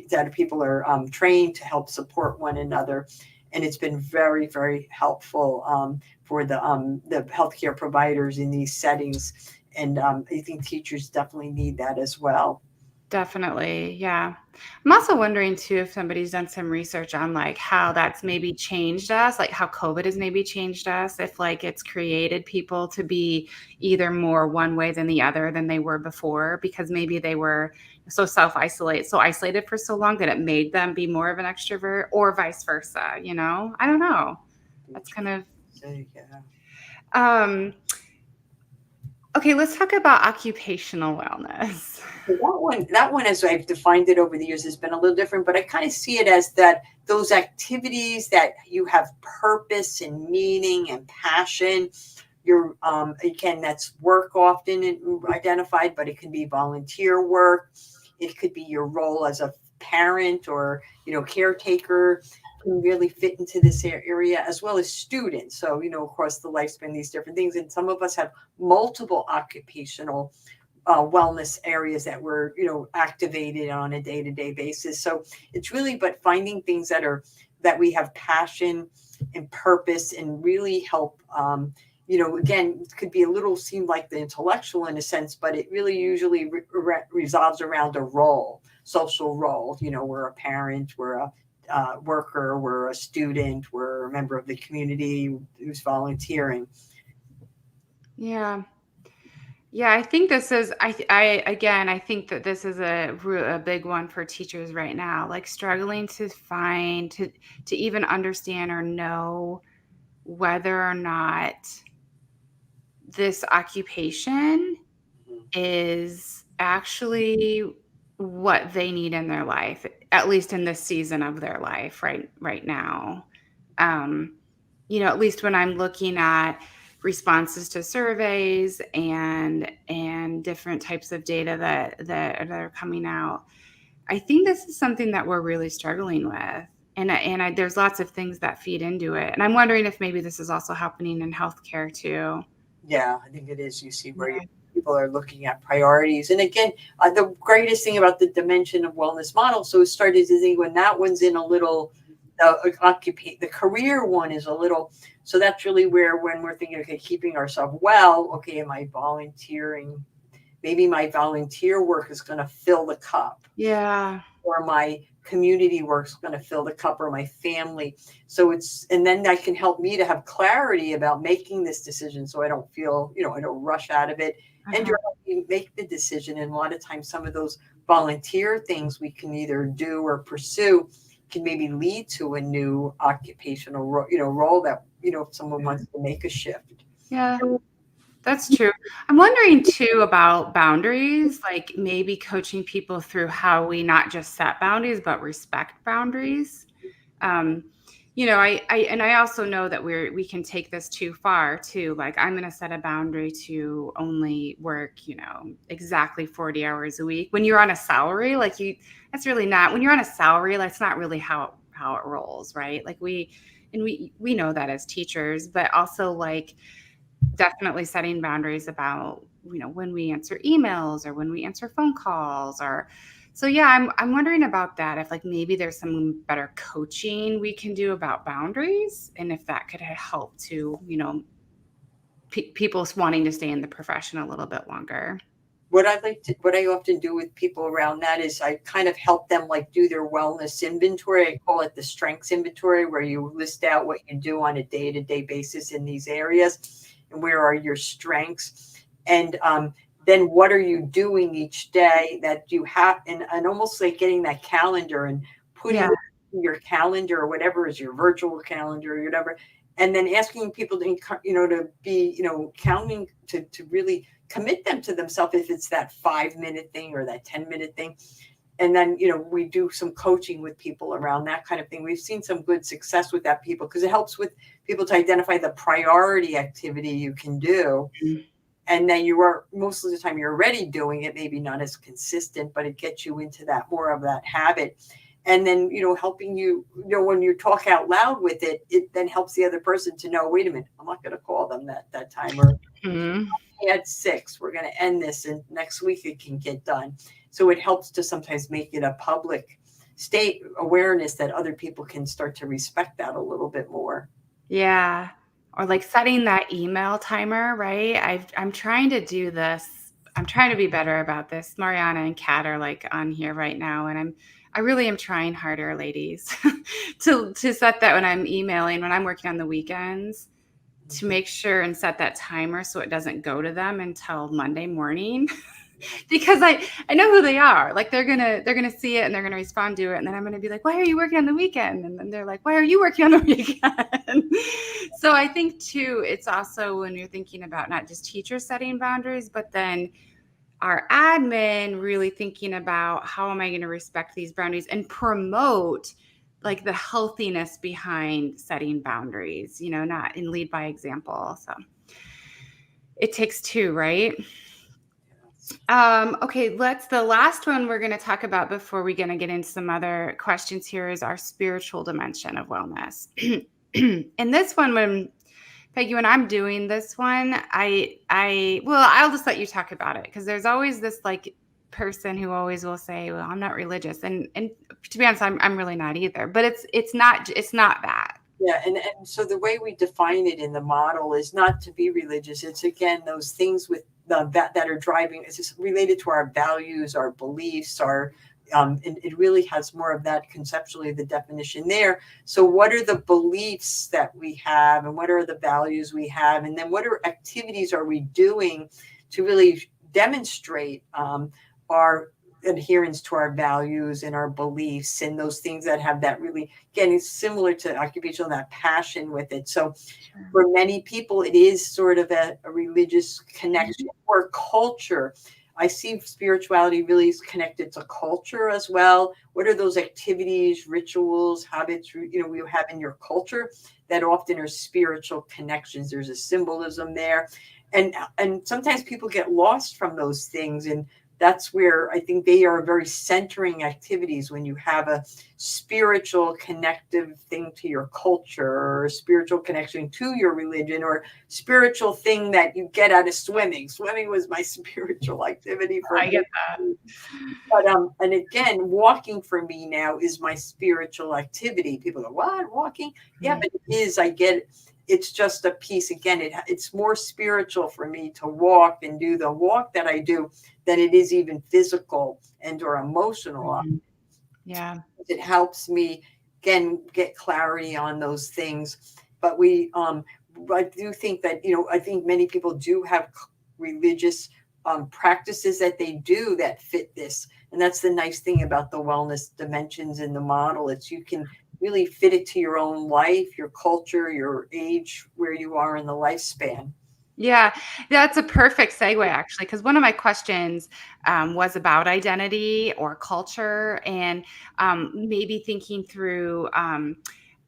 S2: that people are trained to help support one another, and it's been very, very helpful for the healthcare providers in these settings. And I think teachers definitely need that as well.
S1: Definitely. Yeah. I'm also wondering too if somebody's done some research on like how that's maybe changed us, like how COVID has maybe changed us, if like it's created people to be either more one way than the other than they were before, because maybe they were so isolated for so long that it made them be more of an extrovert or vice versa, I don't know. That's kind of
S2: So, yeah.
S1: Um, okay, let's talk about occupational wellness.
S2: That one, as I've defined it over the years, has been a little different, but I kind of see it as that those activities that you have purpose and meaning and passion. You're again, that's work often identified, but it can be volunteer work. It could be your role as a parent or caretaker can really fit into this area, as well as students. So across the lifespan, these different things, and some of us have multiple occupational wellness areas that we're activated on a day-to-day basis. So it's really but finding things that we have passion and purpose and really help. Again, it could be a little seem like the intellectual in a sense, but it really usually resolves around a role, social role. We're a parent, we're a worker, we're a student, we're a member of the community who's volunteering.
S1: Yeah. Yeah, I think this is I think that this is a big one for teachers right now, like struggling to find to even understand or know whether or not this occupation is actually what they need in their life, at least in this season of their life right now. Um, at least when I'm looking at responses to surveys and different types of data that are coming out, I think this is something that we're really struggling with. And there's lots of things that feed into it. And I'm wondering if maybe this is also happening in healthcare too.
S2: Yeah, I think it is. You see where people are looking at priorities. And again, the greatest thing about the dimension of wellness model, so it started to think when that one's in a little, the career one is a little, so that's really where when we're thinking, okay, keeping ourselves well, okay, am I volunteering? Maybe my volunteer work is going to fill the cup.
S1: Yeah.
S2: Or my community work's going to fill the cup, or my family. So and then that can help me to have clarity about making this decision, so I don't feel, I don't rush out of it. And you're helping make the decision. And a lot of times, some of those volunteer things we can either do or pursue can maybe lead to a new occupational role that, if someone wants to make a shift.
S1: Yeah. That's true. I'm wondering too about boundaries, like maybe coaching people through how we not just set boundaries, but respect boundaries. Um, I also know that we can take this too far too. Like I'm going to set a boundary to only work, exactly 40 hours a week. When you're on a salary, that's really not, when you're on a salary, that's not really how it rolls, right? Like we know that as teachers, but also like, definitely setting boundaries about when we answer emails or when we answer phone calls. Or so yeah, I'm wondering about that, if like maybe there's some better coaching we can do about boundaries, and if that could help to people wanting to stay in the profession a little bit longer.
S2: What I often do with people around that is I kind of help them like do their wellness inventory. I call it the strengths inventory, where you list out what you do on a day-to-day basis in these areas and where are your strengths. And then what are you doing each day that you have, and almost like getting that calendar and putting
S1: Yeah.
S2: in your calendar or whatever is your virtual calendar or whatever. And then asking people to, to be, counting to really commit them to themselves, if it's that 5-minute thing or that 10-minute thing. And then we do some coaching with people around that kind of thing. We've seen some good success with that, people, because it helps with people to identify the priority activity you can do.
S1: Mm-hmm.
S2: And then you are, most of the time you're already doing it, maybe not as consistent, but it gets you into that more of that habit. And then helping you, when you talk out loud with it, it then helps the other person to know, wait a minute, I'm not going to call them that time, or at 6 we're going to end this, and next week it can get done. So it helps to sometimes make it a public state awareness that other people can start to respect that a little bit more.
S1: Yeah. Or like setting that email timer, right? I'm trying to do this. I'm trying to be better about this. Mariana and Kat are like on here right now, and I really am trying harder, ladies, to set that when I'm emailing, when I'm working on the weekends, to make sure and set that timer so it doesn't go to them until Monday morning. because I know who they are. Like they're gonna see it and they're gonna respond to it, and then I'm gonna be like, why are you working on the weekend? And then they're like, why are you working on the weekend? So I think too, it's also when you're thinking about not just teachers setting boundaries, but then our admin really thinking about how am I going to respect these boundaries and promote like the healthiness behind setting boundaries, not in lead by example. So it takes two, right? Okay, the last one we're going to talk about before we're going to get into some other questions here is our spiritual dimension of wellness. And this one, when Peggy, when I'm doing this one, I'll just let you talk about it, because there's always this like person who always will say, well, I'm not religious. And to be honest, I'm really not either, but it's not that.
S2: Yeah, and so the way we define it in the model is not to be religious. It's again those things with that are driving. It's just related to our values, our beliefs, and it really has more of that conceptually, the definition there. So what are the beliefs that we have, and what are the values we have, and then what activities are we doing to really demonstrate our adherence to our values and our beliefs, and those things that have that really, again, it's similar to occupational, that passion with it. So for many people, it is sort of a religious connection or culture. I see spirituality really is connected to culture as well. What are those activities, rituals, habits, we have in your culture that often are spiritual connections? There's a symbolism there. And sometimes people get lost from those things. And that's where I think they are very centering activities, when you have a spiritual connective thing to your culture, or a spiritual connection to your religion, or spiritual thing that you get out of swimming. Swimming was my spiritual activity for
S1: I get that.
S2: But and again, walking for me now is my spiritual activity. People go, what, walking? Yeah, but it is. I get it. It's just a piece. Again, it's more spiritual for me to walk and do the walk that I do than it is even physical and or emotional.
S1: Yeah.
S2: It helps me again get clarity on those things. But I do think that I think many people do have religious practices that they do that fit this, and that's the nice thing about the wellness dimensions in the model. It's you can really fit it to your own life, your culture, your age, where you are in the lifespan.
S1: Yeah, that's a perfect segue, actually, because one of my questions was about identity or culture, and maybe thinking through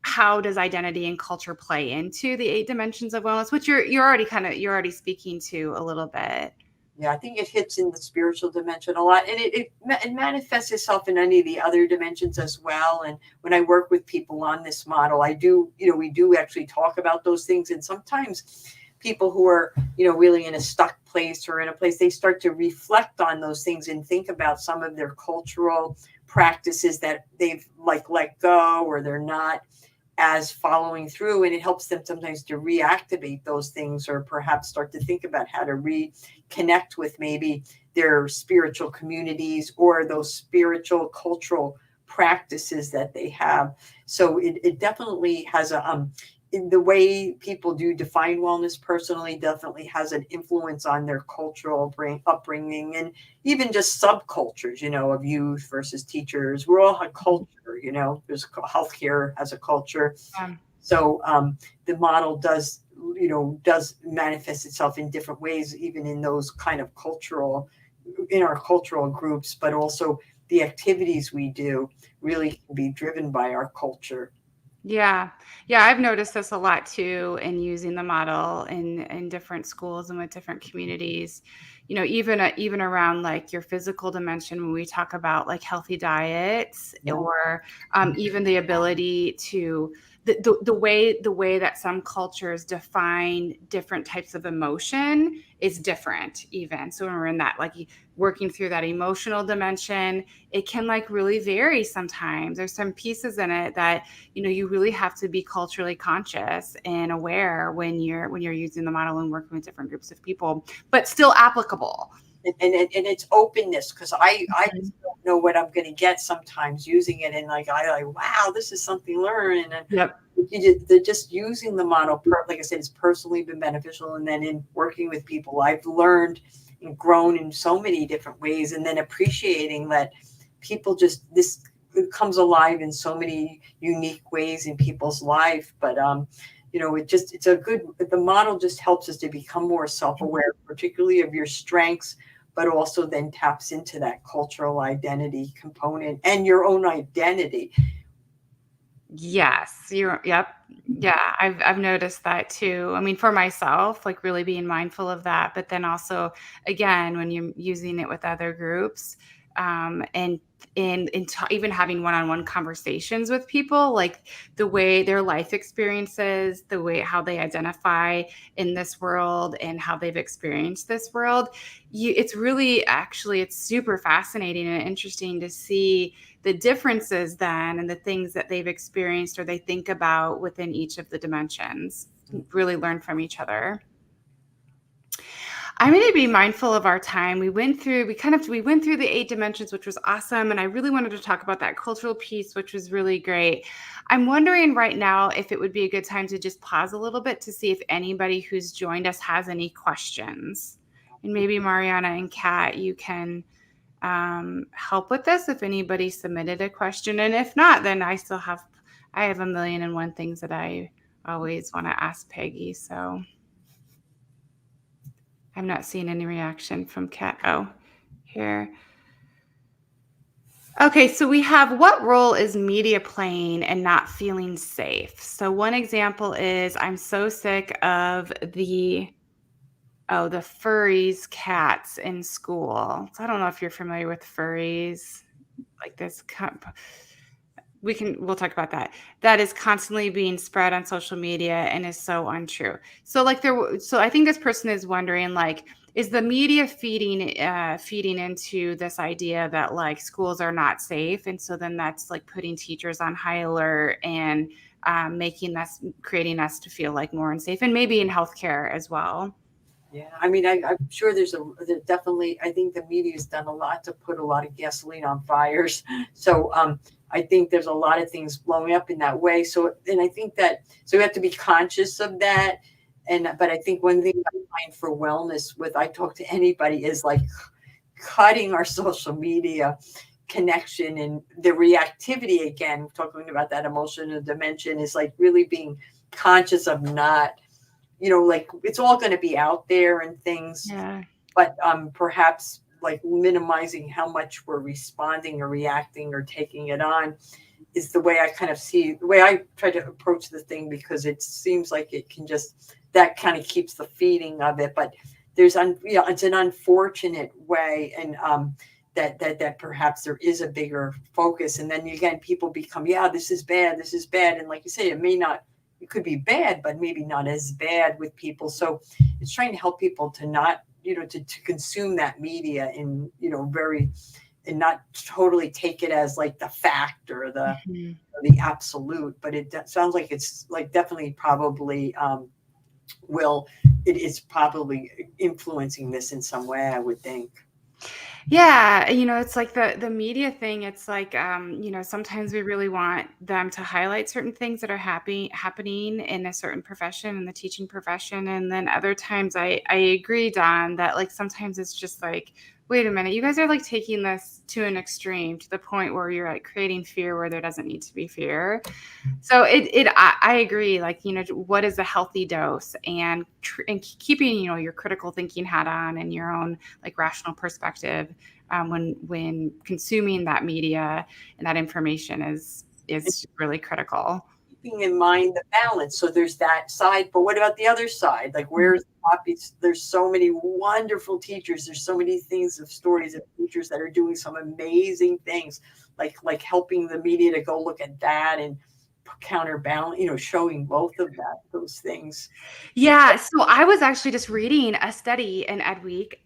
S1: how does identity and culture play into the 8 dimensions of wellness, which you're already speaking to a little bit.
S2: Yeah, I think it hits in the spiritual dimension a lot, and it manifests itself in any of the other dimensions as well. And when I work with people on this model, I do, we do actually talk about those things. And sometimes people who are, really in a stuck place or in a place, they start to reflect on those things and think about some of their cultural practices that they've let go, or they're not as following through, and it helps them sometimes to reactivate those things, or perhaps start to think about how to reconnect with maybe their spiritual communities or those spiritual cultural practices that they have. So it definitely has in the way people do define wellness personally, definitely has an influence on their cultural upbringing, and even just subcultures, of youth versus teachers. We're all a culture, there's healthcare as a culture. So the model does manifest itself in different ways, even in those kind of in our cultural groups, but also the activities we do really can be driven by our culture.
S1: Yeah. Yeah. I've noticed this a lot too, in using the model in different schools and with different communities, even around like your physical dimension, when we talk about like healthy diets, or even the ability to the way that some cultures define different types of emotion is different even. So when we're in that, like working through that emotional dimension, it can like really vary sometimes. There's some pieces in it that, you really have to be culturally conscious and aware when you're using the model and working with different groups of people, but still applicable.
S2: And it's openness, because I just don't know what I'm going to get sometimes using it, and wow, this is something learned. And
S1: Yep.
S2: they're just using the model, like I said, it's personally been beneficial. And then in working with people, I've learned and grown in so many different ways, and then appreciating that people just this it comes alive in so many unique ways in people's life. But it's a good the model just helps us to become more self-aware, particularly of your strengths, but also then taps into that cultural identity component and your own identity.
S1: Yes, yep. Yeah, I've noticed that too. I mean, for myself, like really being mindful of that, but then also again, when you're using it with other groups, and even having one-on-one conversations with people, like the way their life experiences, the way how they identify in this world and how they've experienced this world, it's really actually it's super fascinating and interesting to see the differences then and the things that they've experienced or they think about within each of the dimensions, really learn from each other. I'm going to be mindful of our time. We went through the 8 dimensions, which was awesome. And I really wanted to talk about that cultural piece, which was really great. I'm wondering right now if it would be a good time to just pause a little bit to see if anybody who's joined us has any questions. And maybe Mariana and Kat, you can help with this if anybody submitted a question. And if not, then I have a million and one things that I always want to ask Peggy. So I'm not seeing any reaction from Kat. Oh, here. Okay, so we have what role is media playing and not feeling safe? So one example is I'm so sick of the furries cats in school. So I don't know if you're familiar with furries, like this we'll talk about that. That is constantly being spread on social media and is so untrue. So I think this person is wondering, like, is the media feeding into this idea that like schools are not safe, and so then that's like putting teachers on high alert and creating us to feel like more unsafe, and maybe in healthcare as well.
S2: Yeah, I mean, I'm sure there's definitely. I think the media's done a lot to put a lot of gasoline on fires. So, I think there's a lot of things blowing up in that way. So, and I think that we have to be conscious of that. But I think one thing I find for wellness with I talk to anybody is like cutting our social media connection and the reactivity again. Talking about that emotional dimension is like really being conscious of not like it's all going to be out there and things,
S1: Yeah.
S2: but perhaps like minimizing how much we're responding or reacting or taking it on is the way I kind of see the way I try to approach the thing, because it seems like it can just that kind of keeps the feeding of it. But there's it's an unfortunate way, and that perhaps there is a bigger focus, and then again people become this is bad, and like you say, it could be bad, but maybe not as bad with people. So it's trying to help people to not, to consume that media in, and not totally take it as like the fact or the absolute. But it sounds like it's like definitely probably it is probably influencing this in some way, I would think.
S1: Yeah, it's like the media thing. It's like, sometimes we really want them to highlight certain things that are happening in a certain profession, in the teaching profession. And then other times I agree, Don, that like sometimes it's just like, wait a minute, you guys are like taking this to an extreme, to the point where you're like creating fear where there doesn't need to be fear. So I agree. Like, what is a healthy dose, and keeping, your critical thinking hat on and your own like rational perspective when consuming that media and that information is really critical.
S2: Keeping in mind the balance. So there's that side, but what about the other side? Like where's there's so many wonderful teachers. There's so many things of stories of teachers that are doing some amazing things, like helping the media to go look at that and counterbalance, showing both of those things.
S1: Yeah. So I was actually just reading a study in Ed Week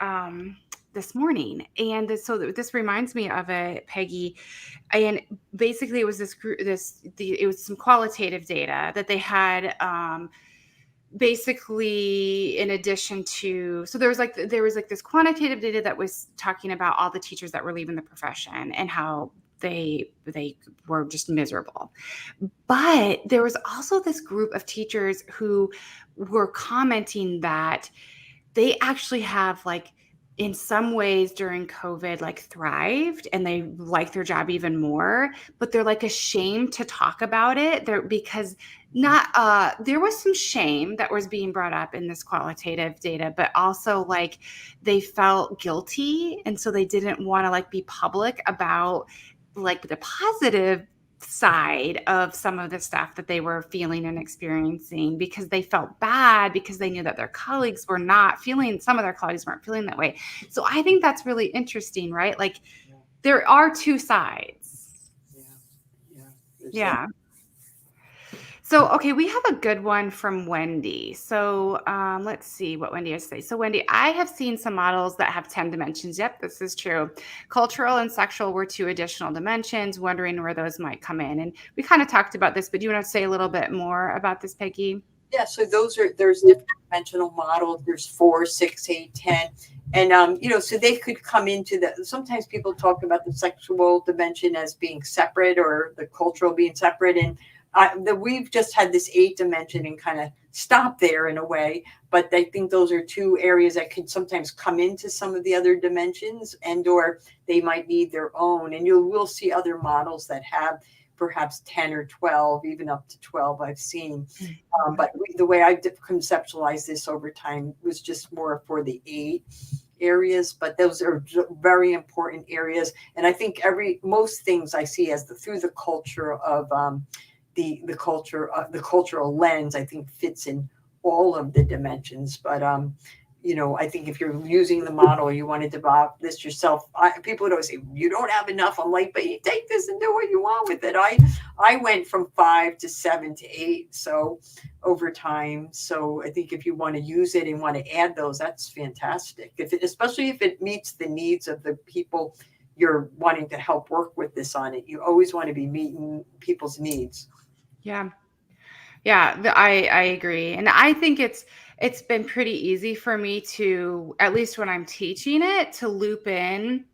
S1: this morning, and this reminds me of it, Peggy. And basically, it was it was some qualitative data that they had. Basically, in addition to, so there was like this quantitative data that was talking about all the teachers that were leaving the profession and how they were just miserable. But there was also this group of teachers who were commenting that they actually have like in some ways during COVID, like thrived and they like their job even more, but they're like ashamed to talk about it. They're because not there was some shame that was being brought up in this qualitative data, but also like they felt guilty. And so they didn't want to like be public about like the positive side of some of the stuff that they were feeling and experiencing because they felt bad because they knew that their colleagues were not feeling, some of their colleagues weren't feeling that way. So I think that's really interesting, right? Like
S2: Yeah,
S1: there are two sides.
S2: yeah, yeah. There's that.
S1: Yeah. So, okay, we have a good one from Wendy. So, let's see what Wendy has to say. So, Wendy, I have seen some models that have 10 dimensions. Yep, this is true. Cultural and sexual were two additional dimensions, wondering where those might come in. And we kind of talked about this, but do you want to say a little bit more about this, Peggy?
S2: Yeah, so there's different dimensional models. There's 4, 6, 8, 10. And so they could come into the, sometimes people talk about the sexual dimension as being separate or the cultural being separate. And we've just had this 8 dimension and kind of stop there in a way. But I think those are two areas that could sometimes come into some of the other dimensions, and or they might need their own. And you will see other models that have perhaps 10 or 12, even up to 12 I've seen. But the way I conceptualized this over time was just more for the 8 areas, but those are very important areas. And I think most things I see as through the culture of the cultural lens, I think fits in all of the dimensions. But I think if you're using the model, you want to develop this yourself. People would always say, you don't have enough. I'm like, but you take this and do what you want with it. I went from 5 to 7 to 8. So over time. So I think if you want to use it and want to add those, that's fantastic. Especially if it meets the needs of the people you're wanting to help work with this on it. You always want to be meeting people's needs.
S1: Yeah. Yeah, I agree. And I think it's been pretty easy for me to, at least when I'm teaching it, to loop in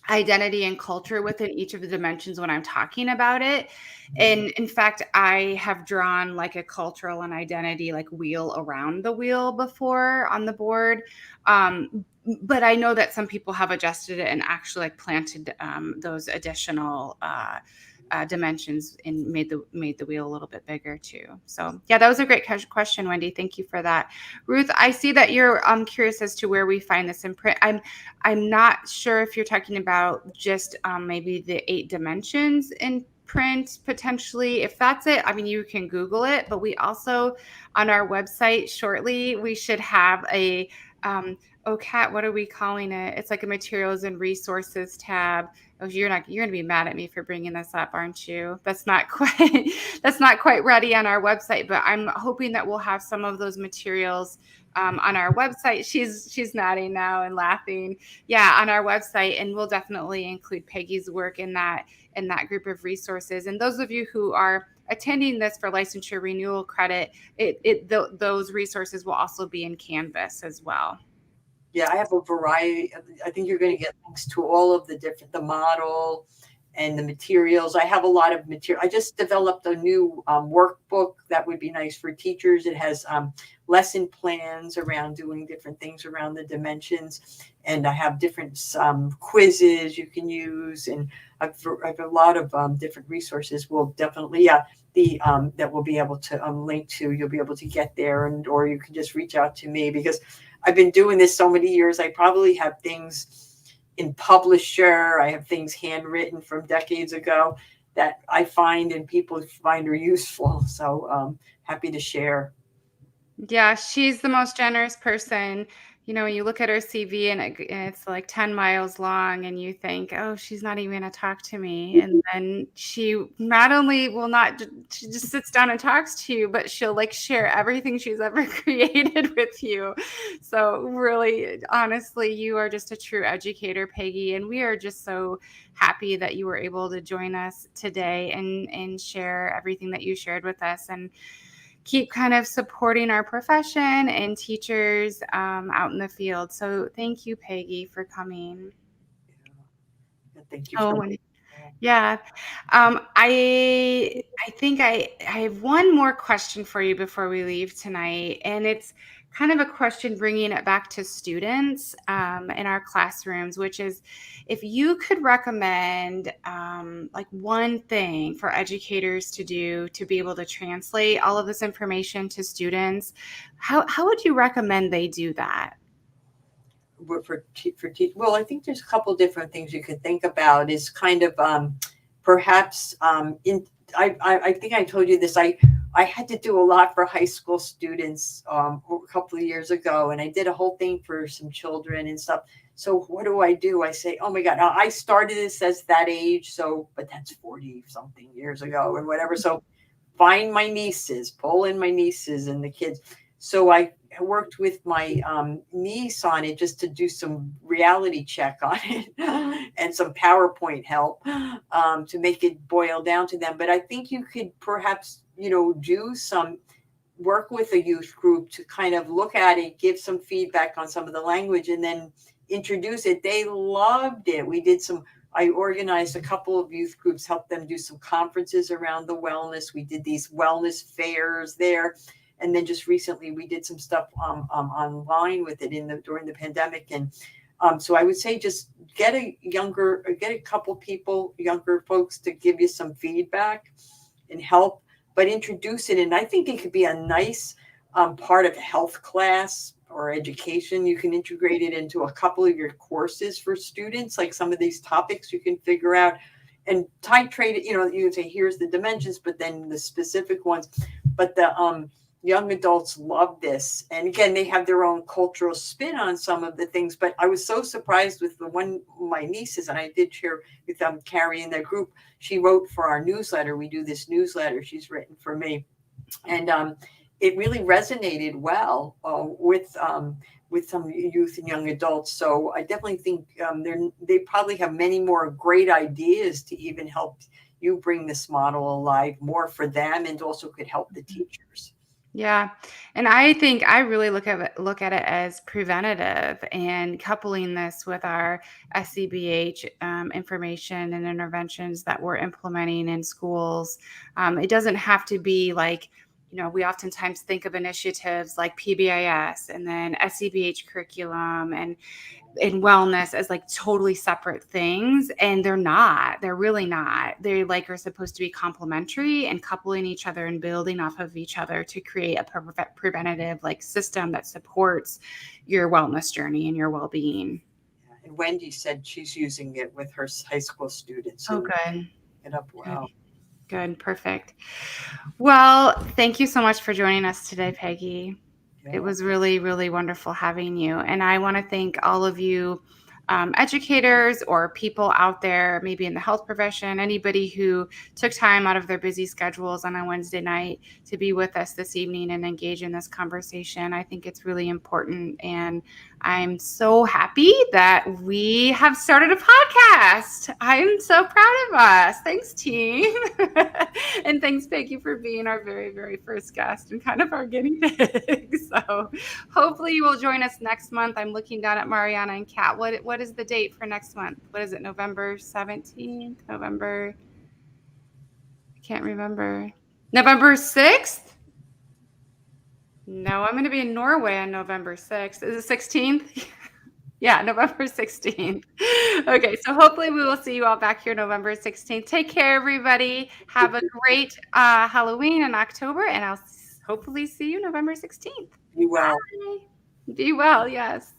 S1: identity and culture within each of the dimensions when I'm talking about it. And in fact, I have drawn like a cultural and identity like wheel around the wheel before on the board. But I know that some people have adjusted it and actually like planted those additional dimensions and made the wheel a little bit bigger too. So yeah, that was a great question, Wendy. Thank you for that. Ruth, I see that you're curious as to where we find this in print. I'm not sure if you're talking about just maybe the 8 dimensions in print potentially. If that's it, I mean, you can Google it, but we also on our website shortly, we should have a Cat, what are we calling it? It's like a materials and resources tab. Oh, you're going to be mad at me for bringing this up, aren't you? That's not quite that's not quite ready on our website, but I'm hoping that we'll have some of those materials on our website. She's nodding now and laughing. Yeah, on our website, and we'll definitely include Peggy's work in that group of resources. And those of you who are attending this for licensure renewal credit, those resources will also be in Canvas as well.
S2: Yeah, I have a variety. I think you're going to get links to all of the model and the materials. I have a lot of material. I just developed a new workbook that would be nice for teachers. It has lesson plans around doing different things around the dimensions. And I have different quizzes you can use. And I've a lot of different resources. We'll definitely, that we'll be able to link to. You'll be able to get there, or you can just reach out to me, because I've been doing this so many years. I probably have things in Publisher. I have things handwritten from decades ago that I find and people find are useful. So happy to share.
S1: Yeah, she's the most generous person. You know, when you look at her CV and it's like 10 miles long and you think, oh, she's not even going to talk to me. And then she not only will not, she just sits down and talks to you, but she'll like share everything she's ever created with you. So really, honestly, you are just a true educator, Peggy. And we are just so happy that you were able to join us today and share everything that you shared with us. And keep kind of supporting our profession and teachers out in the field. So thank you, Peggy, for coming.
S2: Thank you for.
S1: Oh, yeah. I think I have one more question for you before we leave tonight, and it's kind of a question bringing it back to students in our classrooms, which is if you could recommend like one thing for educators to do to be able to translate all of this information to students, how would you recommend they do that?
S2: Well, I think there's a couple different things you could think about. Is kind of perhaps in I think I told you this. I had to do a lot for high school students a couple of years ago, and I did a whole thing for some children and stuff. So what do? I say, oh my God, now I started this as that age, so but that's 40 something years ago and whatever. So find my nieces, pull in my nieces and the kids. So I worked with my niece on it just to do some reality check on it and some PowerPoint help to make it boil down to them. But I think you could perhaps, do some work with a youth group to kind of look at it, give some feedback on some of the language, and then introduce it. They loved it. I organized a couple of youth groups, helped them do some conferences around the wellness. We did these wellness fairs there. And then just recently we did some stuff online with it during the pandemic. And so I would say just get a couple people, younger folks to give you some feedback and help, but introduce it. And I think it could be a nice part of health class or education. You can integrate it into a couple of your courses for students, like some of these topics you can figure out and titrate it. You can say, here's the dimensions, but then the specific ones. But the young adults love this. And again, they have their own cultural spin on some of the things. But I was so surprised with my nieces, and I did share with Carrie in their group. She wrote for our newsletter. We do this newsletter. She's written for me. And it really resonated well with some youth and young adults. So I definitely think they probably have many more great ideas to even help you bring this model alive more for them, and also could help the teachers.
S1: Yeah. And I think I really look at it as preventative, and coupling this with our SCBH information and interventions that we're implementing in schools. It doesn't have to be like, we oftentimes think of initiatives like PBIS and then SCBH curriculum and wellness as like totally separate things, and they're really not. They are supposed to be complementary and coupling each other and building off of each other to create a preventative like system that supports your wellness journey and your well-being.
S2: And Wendy said she's using it with her high school students.
S1: Oh, good.
S2: It up well.
S1: Good. Perfect. Well, thank you so much for joining us today, Peggy. It was really, really wonderful having you. And I want to thank all of you educators or people out there, maybe in the health profession, anybody who took time out of their busy schedules on a Wednesday night to be with us this evening and engage in this conversation. I think it's really important. And I'm so happy that we have started a podcast. I'm so proud of us. Thanks, team. And thanks, Peggy, for being our very, very first guest and kind of our guinea pig. So hopefully you will join us next month. I'm looking down at Mariana and Kat. What is the date for next month? What is it? November 17th? I can't remember. November 6th? No, I'm going to be in Norway on November 6th. Is it 16th? Yeah, November 16th. Okay, so hopefully we will see you all back here November 16th. Take care, everybody. Have a great Halloween in October, and I'll hopefully see you November 16th.
S2: Be well.
S1: Bye. Be well, yes.